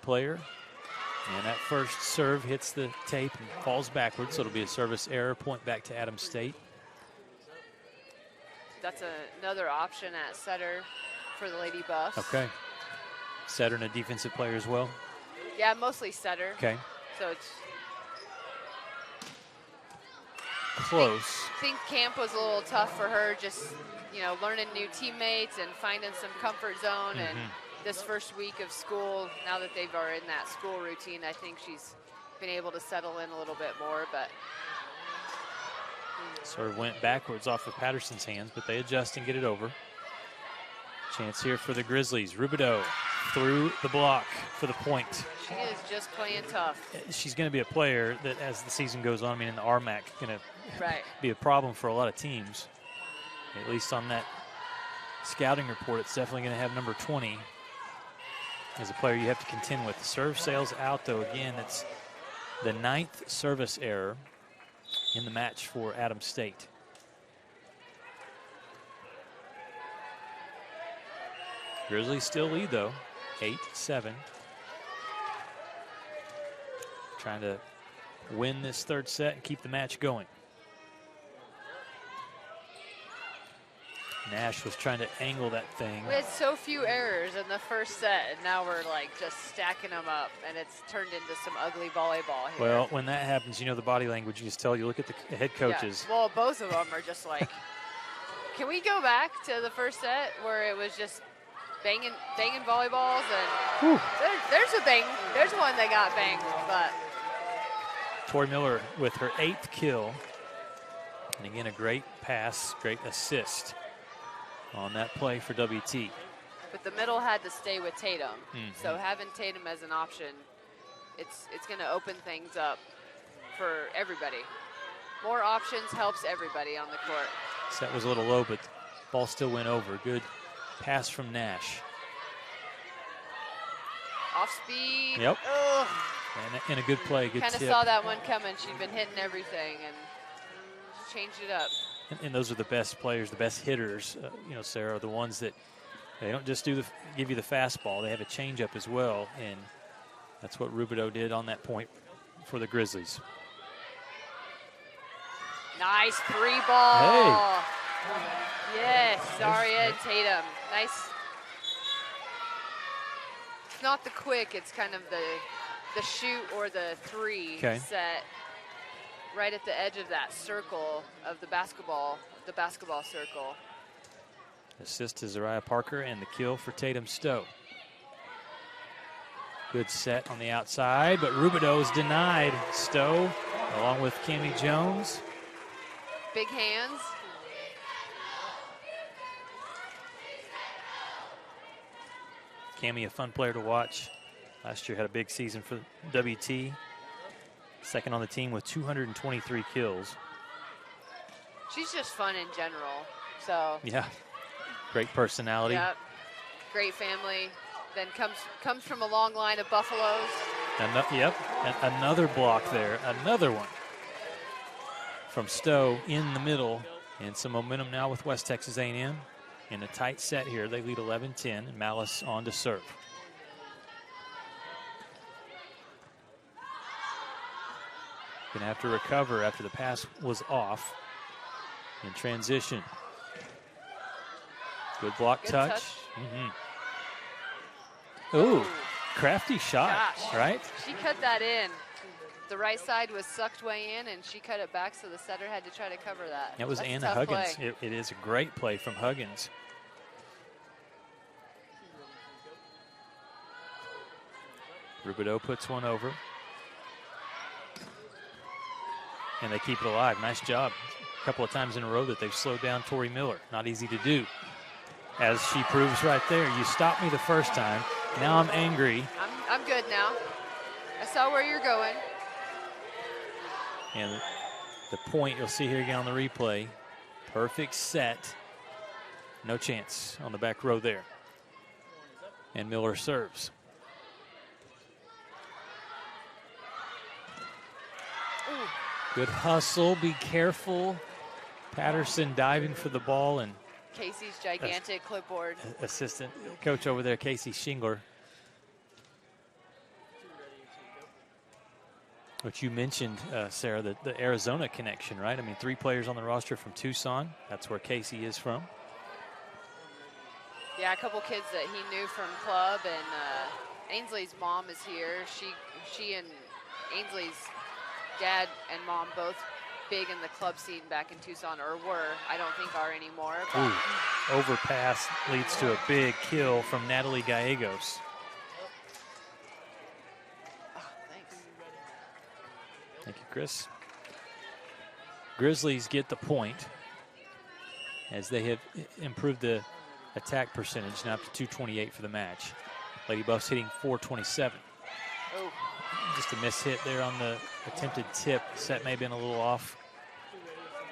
player. And that first serve hits the tape and falls backwards, so it'll be a service error, point back to Adams State. That's another option at setter for the Lady Buffs. Okay. Setter and a defensive player as well? Yeah, mostly setter. Okay. So it's close. I think camp was a little tough for her, just, learning new teammates and finding some comfort zone. And this first week of school, now that they are in that school routine, I think she's been able to settle in a little bit more. But sort of went backwards off of Patterson's hands, but they adjust and get it over. Chance here for the Grizzlies. Rubidoux through the block for the point. She is just playing tough. She's going to be a player that, as the season goes on, in the RMAC, going to be a problem for a lot of teams. At least on that scouting report, it's definitely going to have number 20 as a player you have to contend with. The serve sails out, though. Again, it's the 9th service error in the match for Adams State. Grizzlies still lead, though, 8-7. Trying to win this third set and keep the match going. Nash was trying to angle that thing. We had so few errors in the first set, and now we're like just stacking them up, and it's turned into some ugly volleyball here. Well, when that happens, the body language you just tell. You look at the head coaches. Yeah. Well, both of them are just like, can we go back to the first set where it was just banging volleyballs, and there's a bang. There's one that got banged, but. Tori Miller with her 8th kill. And again, a great pass, great assist on that play for WT. But the middle had to stay with Tatum. So having Tatum as an option, it's going to open things up for everybody. More options helps everybody on the court. Set was a little low, but ball still went over. Good pass from Nash. Off speed. Yep. Ugh. And a good play, good Kind of tip. saw that one coming. She'd been hitting everything and changed it up. And those are the best players, the best hitters, Sarah, are the ones that they don't just give you the fastball. They have a changeup as well, and that's what Rubidoux did on that point for the Grizzlies. Nice 3-ball. Hey. Yes, Zaria Tatum. Nice. It's not the quick, it's kind of the shoot or the 3 set right at the edge of that circle of the basketball circle. Assist is Zariah Parker, and the kill for Tatum Stowe. Good set on the outside, but Rubidoux is denied. Stowe, along with Cammie Jones. Big hands. Cammie, a fun player to watch. Last year had a big season for WT. Second on the team with 223 kills. She's just fun in general. So yeah, great personality. Yep. Great family. Then comes from a long line of Buffaloes. Yep, another block there, another one from Stowe in the middle, and some momentum now with West Texas A&M. In a tight set here, they lead 11-10, and Malice on to serve. Gonna have to recover after the pass was off. In transition. Good block touch. Ooh, crafty shot, right? She cut that in. The right side was sucked way in, and she cut it back, so the setter had to try to cover that. That was That's Anna Huggins. It is a great play from Huggins. Rubidoux puts one over. And they keep it alive. Nice job. A couple of times in a row that they've slowed down Tori Miller. Not easy to do. As she proves right there, you stopped me the first time. Now I'm angry. I'm good now. I saw where you're going. And the point you'll see here again on the replay. Perfect set. No chance on the back row there. And Miller serves. Ooh. Good hustle, be careful. Patterson diving for the ball, and Casey's gigantic clipboard. Assistant coach over there, Casey Shingler. Which you mentioned, Sarah, the Arizona connection, right? I mean, 3 players on the roster from Tucson. That's where Casey is from. Yeah, a couple kids that he knew from club, and Ainsley's mom is here. She and Ainsley's dad and mom both big in the club scene back in Tucson, or were. I don't think are anymore. Ooh, overpass leads to a big kill from Natalie Gallegos. Oh, thanks. Thank you, Chris. Grizzlies get the point as they have improved the attack percentage, now up to 228 for the match. Lady Buffs hitting 427. Oh. Just a miss hit there on the attempted tip. Set may have been a little off.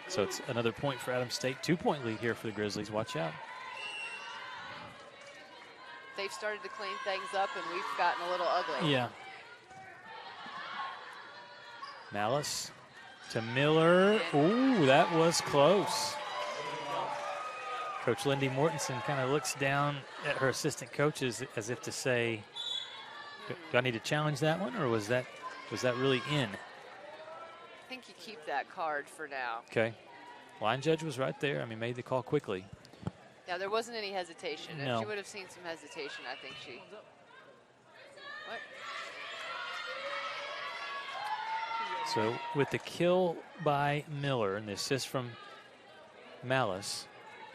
So it's another point for Adams State. 2-point lead here for the Grizzlies. Watch out. They've started to clean things up, and we've gotten a little ugly. Yeah. Malice to Miller. Ooh, that was close. Coach Lindy Mortensen kind of looks down at her assistant coaches as if to say, do I need to challenge that one, or was that really in? I think you keep that card for now. Okay. Line judge was right there. I mean, made the call quickly. Yeah, there wasn't any hesitation. No. If she would have seen some hesitation, I think she... What? So with the kill by Miller and the assist from Malice,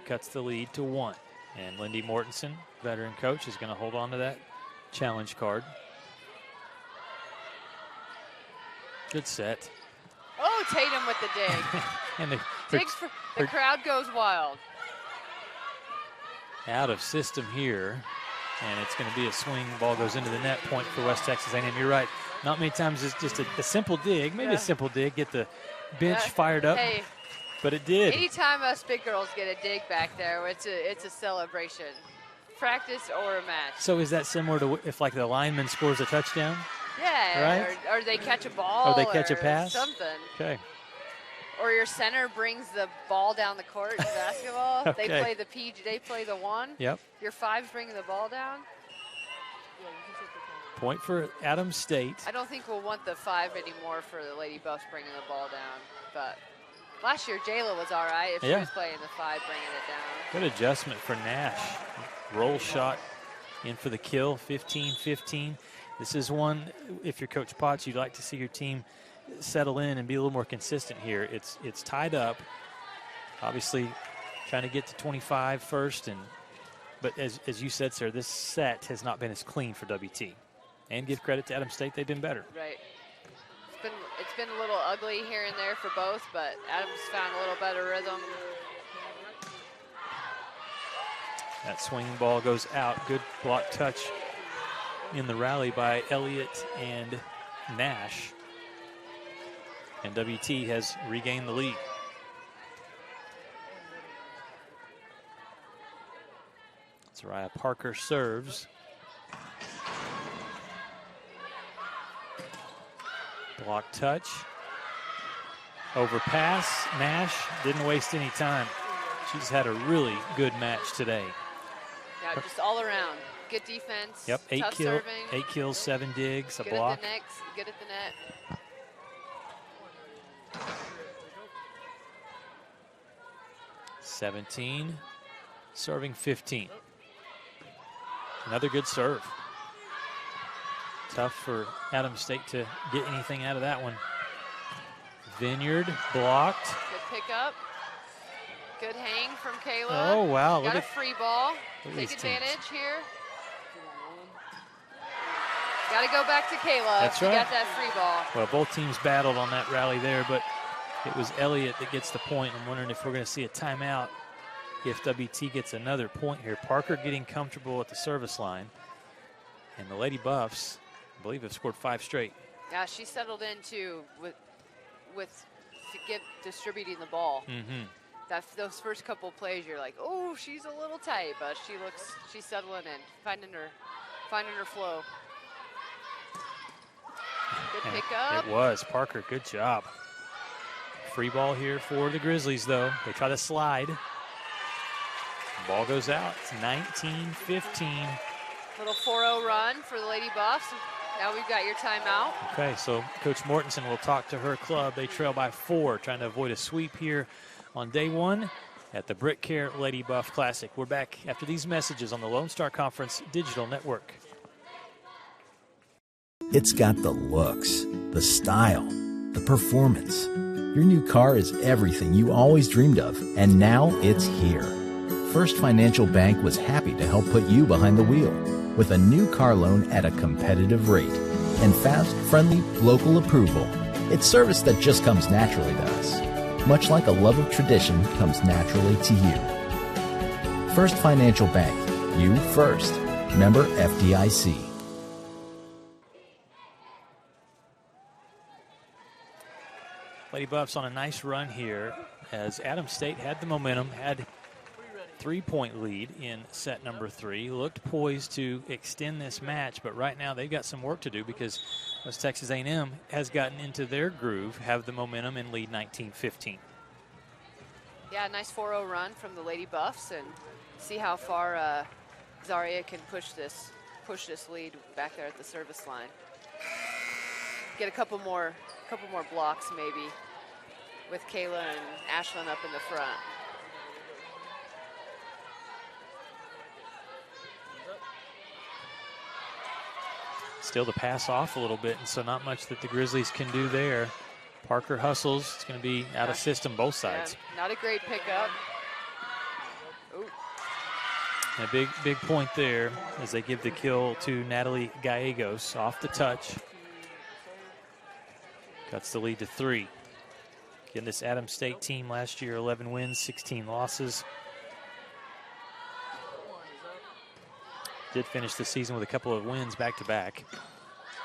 cuts the lead to 1. And Lindy Mortensen, veteran coach, is going to hold on to that challenge card. Good set. Oh, Tatum with the dig. And the crowd goes wild. Out of system here. And it's going to be a swing. Ball goes into the net. Point for West Texas A&M. You're right. Not many times it's just a simple dig. Maybe a simple dig. Get the bench fired up. Hey, but it did. Anytime us big girls get a dig back there, it's a celebration. Practice or a match. So is that similar to if like the lineman scores a touchdown? Yeah, right? or they catch a ball. Or they catch a pass? Something. Okay. Or your center brings the ball down the court in basketball. Okay. They play the PG, they play the 1. Yep. Your 5's bringing the ball down. Point for Adams State. I don't think we'll want the 5 anymore for the Lady Buffs bringing the ball down. But last year, Jayla was all right if she was playing the 5, bringing it down. Good adjustment for Nash. Roll shot in for the kill, 15-15. This is one, if you're Coach Potts, you'd like to see your team settle in and be a little more consistent here. It's tied up. Obviously, trying to get to 25 first. But as you said, sir, this set has not been as clean for WT. And give credit to Adams State, they've been better. Right. It's been a little ugly here and there for both, but Adams found a little better rhythm. That swinging ball goes out. Good block touch in the rally by Elliott and Nash. And WT has regained the lead. Soraya Parker serves. Block touch. Overpass. Nash didn't waste any time. She's had a really good match today. Yeah, just all around. Good defense. Yep, 8 kills, 7 digs, a block. Good at the net. $17, serving 15. Another good serve. Tough for Adams State to get anything out of that one. Vineyard blocked. Good pickup. Good hang from Kayla. Oh, wow. Got a free ball. Take advantage here. Got to go back to Kayla. That's right. Got that free ball. Well, both teams battled on that rally there, but it was Elliott that gets the point. I'm wondering if we're going to see a timeout if WT gets another point here. Parker getting comfortable at the service line. And the Lady Buffs, I believe, have scored 5 straight. Yeah, she settled in too with distributing the ball. Those first couple plays, you're like, oh, she's a little tight, but she's settling in, finding her flow. Good pickup. It was Parker. Good job. Free ball here for the Grizzlies, though. They try to slide. Ball goes out. It's 19-15. Little 4-0 run for the Lady Buffs. Now we've got your timeout. Okay, so Coach Mortensen will talk to her club. They trail by 4, trying to avoid a sweep here on day 1 at the BritKare Lady Buff Classic. We're back after these messages on the Lone Star Conference Digital Network. It's got the looks, the style, the performance. Your new car is everything you always dreamed of, and now it's here. First Financial Bank was happy to help put you behind the wheel with a new car loan at a competitive rate and fast, friendly, local approval. It's service that just comes naturally to us, much like a love of tradition comes naturally to you. First Financial Bank, you first. Member FDIC. Lady Buffs on a nice run here as Adams State had the momentum, had 3-point lead in set number 3, looked poised to extend this match, but right now they've got some work to do because West Texas A&M has gotten into their groove, have the momentum, and lead 19-15. Yeah, nice 4-0 run from the Lady Buffs, and see how far Zaria can push this lead back there at the service line. Get a couple more blocks maybe with Kayla and Ashlyn up in the front. Still the pass off a little bit, and so not much that the Grizzlies can do there. Parker hustles. It's going to be out of system both sides. Yeah, not a great pickup. Ooh. And a big point there as they give the kill to Natalie Gallegos off the touch. Cuts the lead to 3. Again, this Adams State team last year, 11 wins, 16 losses. Did finish the season with a couple of wins back-to-back.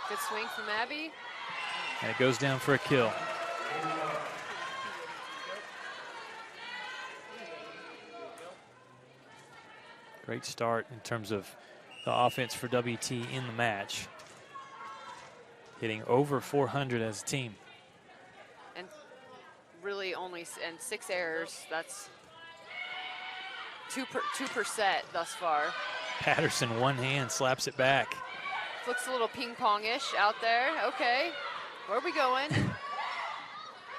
Good swing from Abby. And it goes down for a kill. Great start in terms of the offense for WT in the match. Hitting over 400 as a team. And really only 6 errors. That's 2 per set thus far. Patterson, one hand, slaps it back. Looks a little ping-pong-ish out there. Okay, where are we going?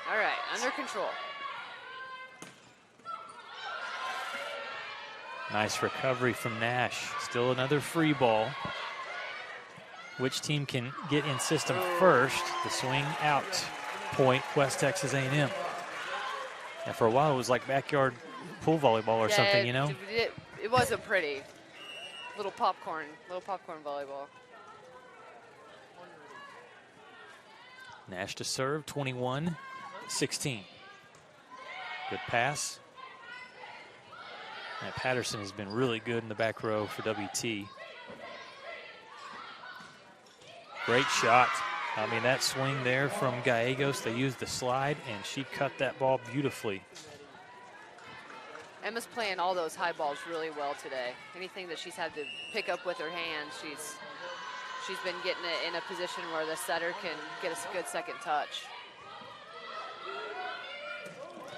All right, under control. Nice recovery from Nash. Still another free ball. Which team can get in system first? The swing out point, West Texas A&M. And for a while, it was like backyard pool volleyball or something, you know? It wasn't pretty. Little popcorn volleyball. Nash to serve, 21-16. Good pass. And Patterson has been really good in the back row for WT. Great shot. I mean, that swing there from Gallegos, they used the slide, and she cut that ball beautifully. Emma's playing all those high balls really well today. Anything that she's had to pick up with her hands, she's been getting it in a position where the setter can get a good second touch.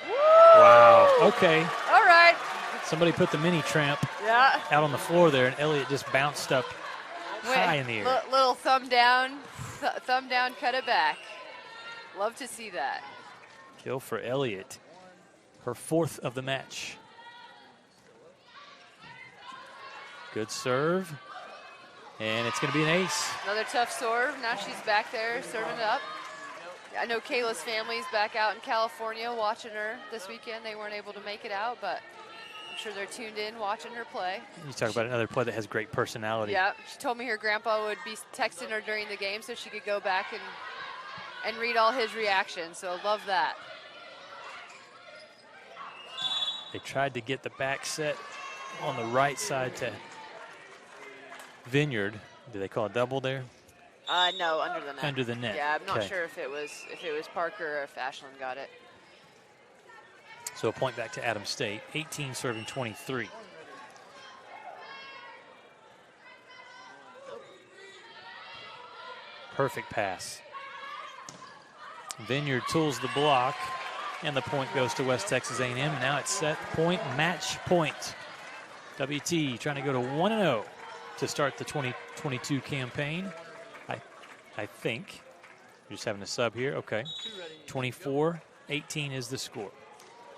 Wow, okay. All right. Somebody put the mini tramp out on the floor there, and Elliott just bounced up high in the air. Little thumb down, cut it back. Love to see that. Kill for Elliott, her 4th of the match. Good serve, and it's going to be an ace. Another tough serve. Now she's back there serving it up. I know Kayla's family's back out in California watching her this weekend. They weren't able to make it out, but I'm sure they're tuned in watching her play. You talk about another play that has great personality. Yeah, she told me her grandpa would be texting her during the game so she could go back and read all his reactions, so love that. They tried to get the back set on the right side to Vineyard. Do they call a double there? No, under the net. Under the net. Yeah, I'm not sure if it was Parker or if Ashlyn got it. So a point back to Adams State. 18 serving 23. Perfect pass. Vineyard tools the block, and the point goes to West Texas A&M. Now it's set point, match point. WT trying to go to 1-0 to start the 2022 campaign. I think. We're just having a sub here. Okay. 24-18 is the score.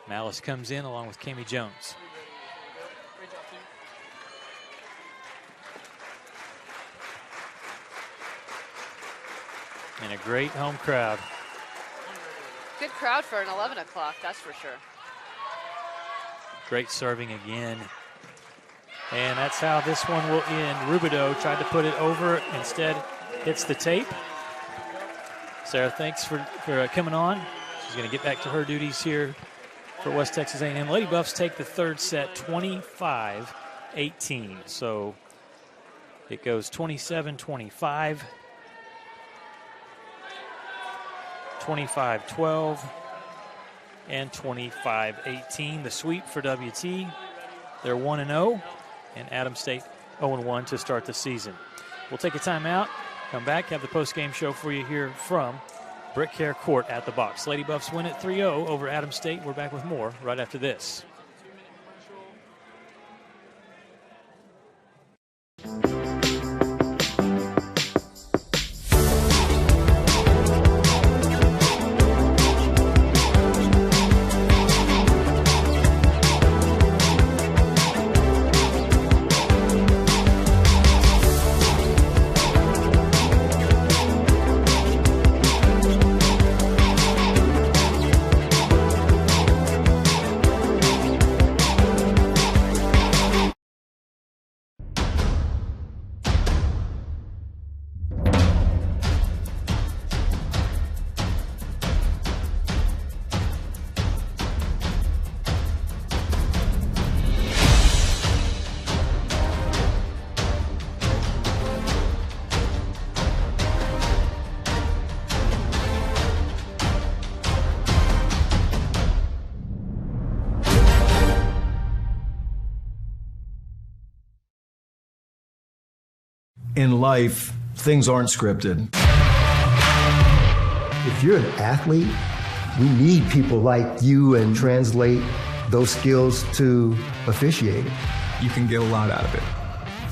Malice comes in along with Kami Jones. And a great home crowd. Good crowd for an 11 o'clock, that's for sure. Great serving again. And that's how this one will end. Rubidoux tried to put it over, instead hits the tape. Sarah, thanks for coming on. She's going to get back to her duties here for West Texas A&M. Lady Buffs take the 3rd set, 25-18. So it goes 27-25, 25-12, and 25-18. The sweep for WT. They're 1-0, and Adams State 0-1 to start the season. We'll take a timeout. Come back, have the post-game show for you here from BritKare Court at the Box. Lady Buffs win it 3-0 over Adams State. We're back with more right after this. In life, things aren't scripted. If you're an athlete, we need people like you and translate those skills to officiating. You can get a lot out of it.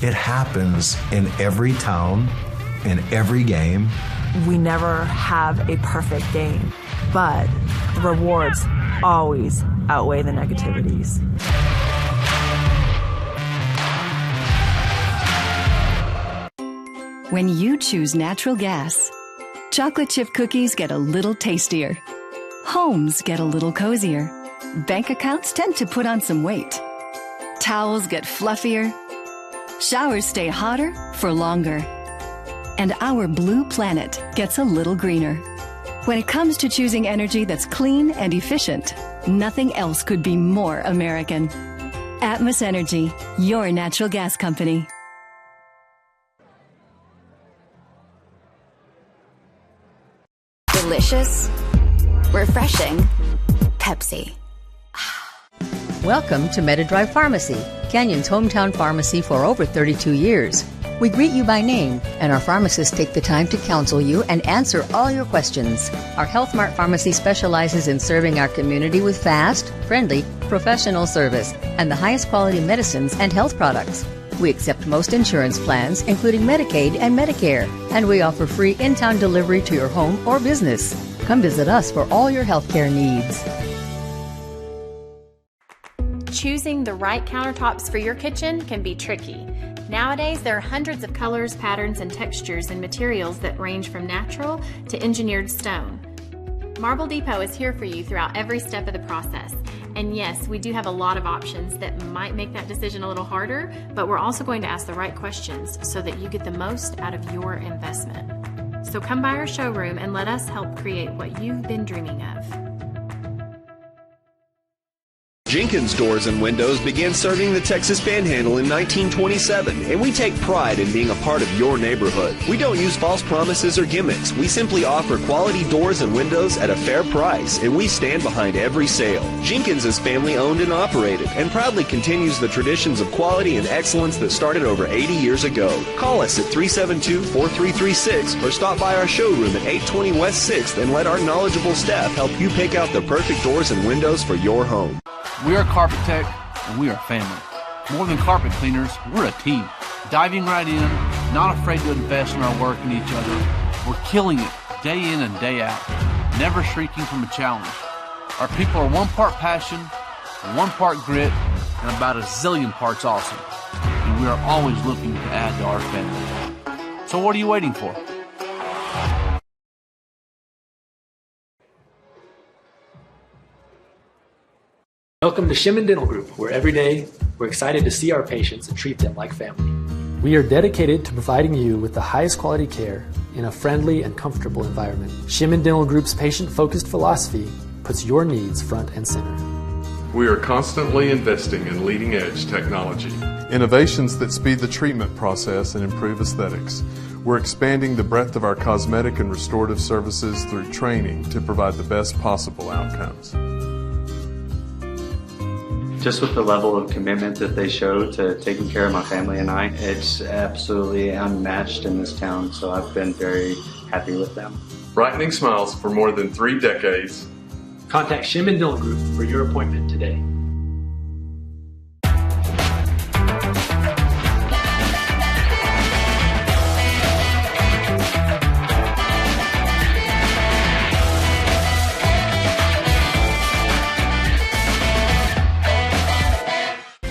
It happens in every town, in every game. We never have a perfect game, but the rewards always outweigh the negativities. When you choose natural gas, chocolate chip cookies get a little tastier. Homes get a little cozier. Bank accounts tend to put on some weight. Towels get fluffier. Showers stay hotter for longer. And our blue planet gets a little greener. When it comes to choosing energy that's clean and efficient, nothing else could be more American. Atmos Energy, your natural gas company. Delicious, refreshing, Pepsi. Welcome to MetaDrive Pharmacy, Canyon's hometown pharmacy for over 32 years. We greet you by name, and our pharmacists take the time to counsel you and answer all your questions. Our Health Mart Pharmacy specializes in serving our community with fast, friendly, professional service and the highest quality medicines and health products. We accept most insurance plans, including Medicaid and Medicare, and we offer free in-town delivery to your home or business. Come visit us for all your healthcare needs. Choosing the right countertops for your kitchen can be tricky. Nowadays, there are hundreds of colors, patterns, and textures and materials that range from natural to engineered stone. Marble Depot is here for you throughout every step of the process. And yes, we do have a lot of options that might make that decision a little harder, but we're also going to ask the right questions so that you get the most out of your investment. So come by our showroom and let us help create what you've been dreaming of. Jenkins Doors and Windows began serving the Texas Panhandle in 1927, and we take pride in being a part of your neighborhood. We don't use false promises or gimmicks. We simply offer quality doors and windows at a fair price, and we stand behind every sale. Jenkins is family owned and operated, and proudly continues the traditions of quality and excellence that started over 80 years ago. Call us at 372-4336 or stop by our showroom at 820 West 6th and let our knowledgeable staff help you pick out the perfect doors and windows for your home. We are Carpet Tech, and we are family. More than carpet cleaners, we're a team. Diving right in, not afraid to invest in our work and each other. We're killing it day in and day out, never shrinking from a challenge. Our people are 1 part passion, 1 part grit, and about a zillion parts awesome. And we are always looking to add to our family. So what are you waiting for? Welcome to Shimon Dental Group, where every day we're excited to see our patients and treat them like family. We are dedicated to providing you with the highest quality care in a friendly and comfortable environment. Shimon Dental Group's patient-focused philosophy puts your needs front and center. We are constantly investing in leading-edge technology. Innovations that speed the treatment process and improve aesthetics. We're expanding the breadth of our cosmetic and restorative services through training to provide the best possible outcomes. Just with the level of commitment that they show to taking care of my family and I, it's absolutely unmatched in this town, so I've been very happy with them. Brightening smiles for more than 3 decades. Contact Shimon Dental Group for your appointment today.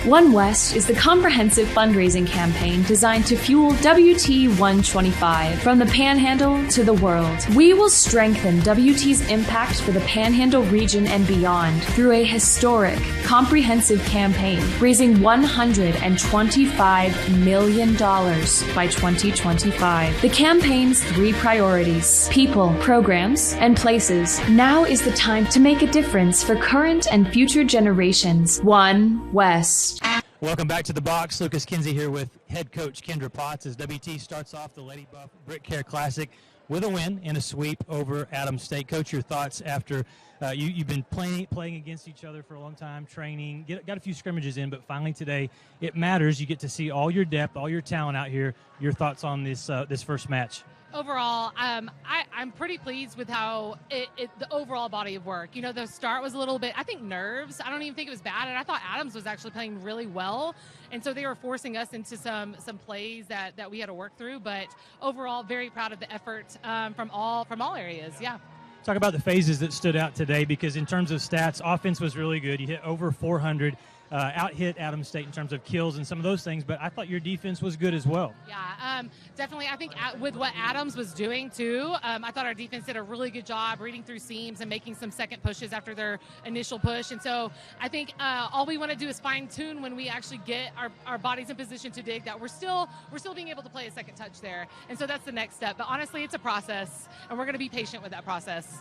One West is the comprehensive fundraising campaign designed to fuel WT 125 from the Panhandle to the world. We will strengthen WT's impact for the Panhandle region and beyond through a historic, comprehensive campaign, raising $125 million by 2025. The campaign's 3 priorities: people, programs, and places. Now is the time to make a difference for current and future generations. One West. Welcome back to the box. Lucas Kinsey here with head coach Kendra Potts as WT starts off the Lady Buff BritKare Classic with a win and a sweep over Adams State. Coach, your thoughts after you've been playing against each other for a long time, training, got a few scrimmages in, but finally today it matters. You get to see all your depth, all your talent out here. Your thoughts on this first match? Overall, I'm pretty pleased with how the overall body of work. You know, the start was a little bit, I think, nerves. I don't even think it was bad, and I thought Adams was actually playing really well, and so they were forcing us into some plays that we had to work through. But overall, very proud of the effort from all areas. Yeah. Talk about the phases that stood out today, because in terms of stats, offense was really good. You hit over 400. out-hit Adams State in terms of kills and some of those things, but I thought your defense was good as well. Yeah, definitely. I think with what Adams was doing, too, I thought our defense did a really good job reading through seams and making some second pushes after their initial push. And so I think all we want to do is fine-tune when we actually get our bodies in position to dig, that we're still being able to play a second touch there. And so that's the next step. But honestly, it's a process, and we're going to be patient with that process.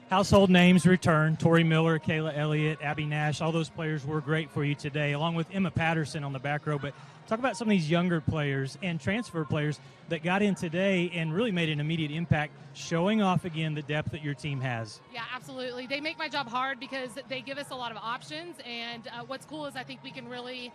Household names return. Tori Miller, Kayla Elliott, Abby Nash, all those players were great for you today, along with Emma Patterson on the back row. But talk about some of these younger players and transfer players that got in today and really made an immediate impact, showing off again the depth that your team has. Yeah, absolutely. They make my job hard because they give us a lot of options. And what's cool is I think we can really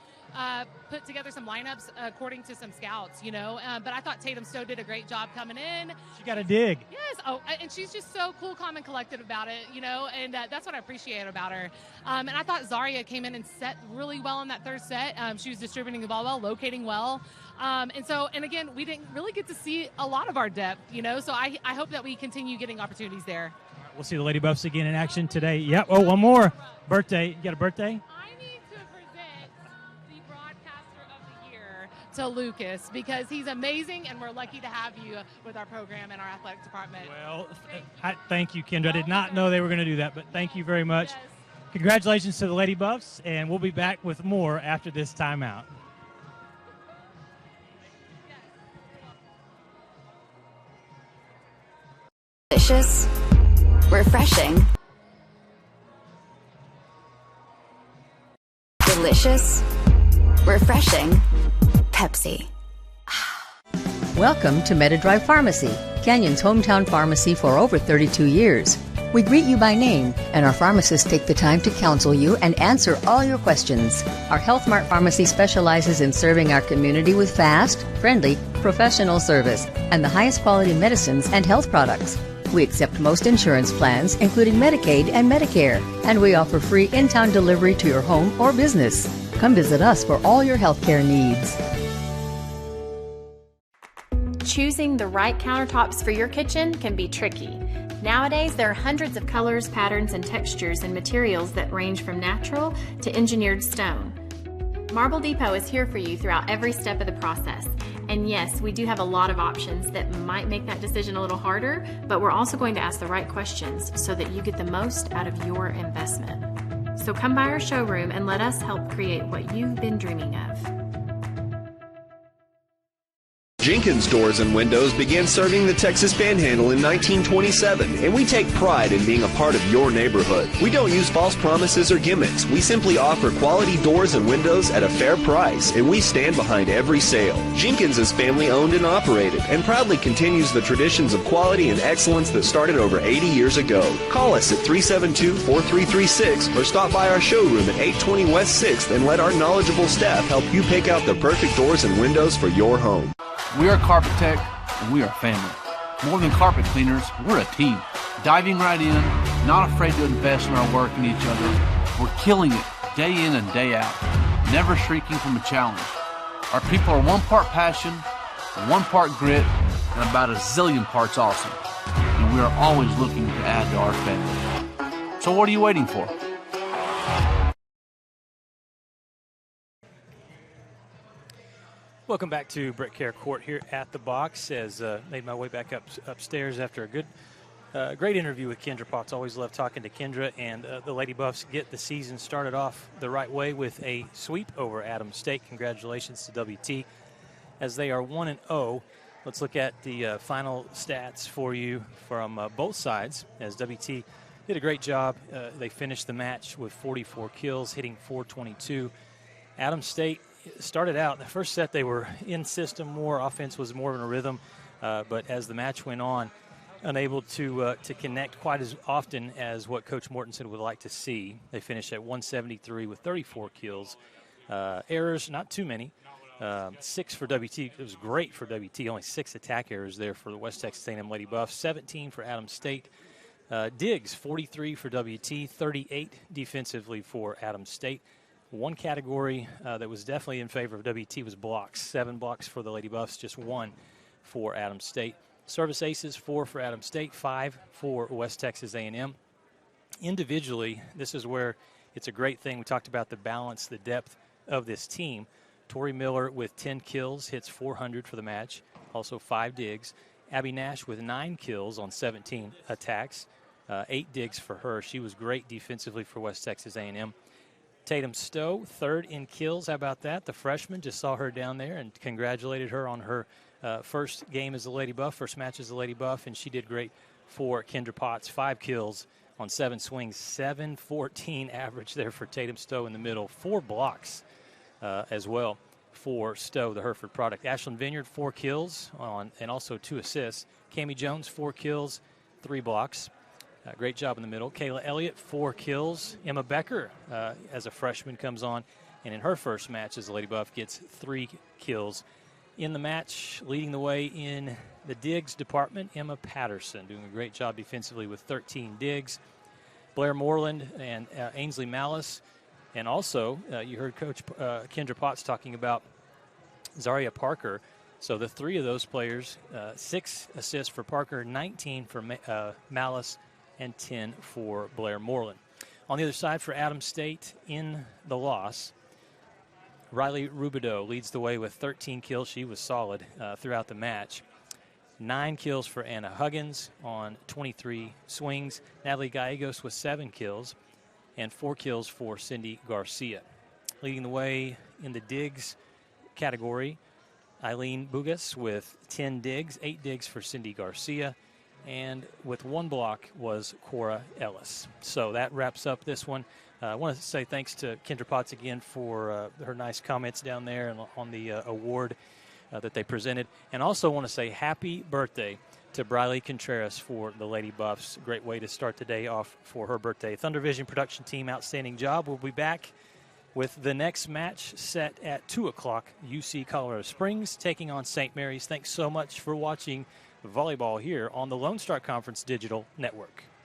put together some lineups according to some scouts, But I thought Tatum Stowe did a great job coming in. She got a dig. Yes. Oh, and she's just so cool, calm, and collected about it, and that's what I appreciate about her. And I thought Zaria came in and set really well in that third set. She was distributing the ball well, locating well. And again, we didn't really get to see a lot of our depth, so I hope that we continue getting opportunities there. We'll see the Lady Buffs again in action today. Yep. Oh, one more. Birthday. You got a birthday? To Lucas, because he's amazing, and we're lucky to have you with our program and our athletic department. Well, thank you, Kendra. I did not know they were going to do that, but thank you very much. Yes. Congratulations to the Lady Buffs, and we'll be back with more after this timeout. Delicious, refreshing, delicious, refreshing. Pepsi. Welcome to MetaDrive Pharmacy, Canyon's hometown pharmacy for over 32 years. We greet you by name, and our pharmacists take the time to counsel you and answer all your questions. Our Health Mart Pharmacy specializes in serving our community with fast, friendly, professional service and the highest quality medicines and health products. We accept most insurance plans, including Medicaid and Medicare, and we offer free in-town delivery to your home or business. Come visit us for all your healthcare needs. Choosing the right countertops for your kitchen can be tricky. Nowadays, there are hundreds of colors, patterns, and textures and materials that range from natural to engineered stone. Marble Depot is here for you throughout every step of the process. And yes, we do have a lot of options that might make that decision a little harder, but we're also going to ask the right questions so that you get the most out of your investment. So come by our showroom and let us help create what you've been dreaming of. Jenkins Doors and Windows began serving the Texas Panhandle in 1927, and we take pride in being a part of your neighborhood. We don't use false promises or gimmicks. We simply offer quality doors and windows at a fair price, and we stand behind every sale. Jenkins is family owned and operated, and proudly continues the traditions of quality and excellence that started over 80 years ago. Call us at 372-4336 or stop by our showroom at 820 West 6th and let our knowledgeable staff help you pick out the perfect doors and windows for your home. We are Carpet Tech, and we are family. More than carpet cleaners, we're a team. Diving right in, not afraid to invest in our work and each other. We're killing it day in and day out, never shrinking from a challenge. Our people are 1 part passion, 1 part grit, and about a zillion parts awesome. And we are always looking to add to our family. So what are you waiting for? Welcome back to BritKare Court here at the box. As made my way back upstairs after a good, great interview with Kendra Potts. Always love talking to Kendra, and the Lady Buffs get the season started off the right way with a sweep over Adams State. Congratulations to WT as they are 1-0. Let's look at the final stats for you from both sides as WT did a great job. They finished the match with 44 kills, hitting 422. Adams State started out, the first set they were in system more, offense was more in a rhythm, but as the match went on, unable to connect quite as often as what Coach Mortensen would like to see. They finished at 173 with 34 kills. Errors, not too many. 6 for WT. It was great for WT. Only 6 attack errors there for the West Texas A&M Lady Buffs. 17 for Adams State. Diggs, 43 for WT. 38 defensively for Adams State. One category that was definitely in favor of WT was blocks. 7 blocks for the Lady Buffs, just 1 for Adams State. Service aces, 4 for Adams State, 5 for West Texas A&M. Individually, this is where it's a great thing. We talked about the balance, the depth of this team. Tori Miller with 10 kills, hits 400 for the match, also 5 digs. Abby Nash with 9 kills on 17 attacks, 8 digs for her. She was great defensively for West Texas A&M. Tatum Stowe, 3rd in kills. How about that? The freshman, just saw her down there and congratulated her on her first game as a Lady Buff, first match as a Lady Buff, and she did great for Kendra Potts. 5 kills on 7 swings, 714 average there for Tatum Stowe in the middle. 4 blocks as well for Stowe, the Hereford product. Ashlyn Vineyard, 4 kills and also 2 assists. Cammie Jones, 4 kills, 3 blocks. Great job in the middle. Kayla Elliott, 4 kills. Emma Becker, as a freshman, comes on, and in her first match as a Lady Buff, gets 3 kills. In the match, leading the way in the digs department, Emma Patterson, doing a great job defensively with 13 digs. Blair Moreland and Ainsley Malice. And also, you heard Coach Kendra Potts talking about Zaria Parker. So the 3 of those players, 6 assists for Parker, 19 for Malice, and 10 for Blair Moreland. On the other side for Adams State in the loss, Riley Rubidoux leads the way with 13 kills. She was solid throughout the match. 9 kills for Anna Huggins on 23 swings. Natalie Gallegos with 7 kills and 4 kills for Cindy Garcia. Leading the way in the digs category, Eileen Bugas with 10 digs, 8 digs for Cindy Garcia, and with 1 block was Cora Ellis. So that wraps up this one. I want to say thanks to Kendra Potts again for her nice comments down there and on the award that they presented. And also want to say happy birthday to Briley Contreras for the Lady Buffs. Great way to start the day off for her birthday. Thunder Vision production team, outstanding job. We'll be back with the next match set at 2 o'clock. UC Colorado Springs taking on St. Mary's. Thanks so much for watching volleyball here on the Lone Star Conference Digital Network.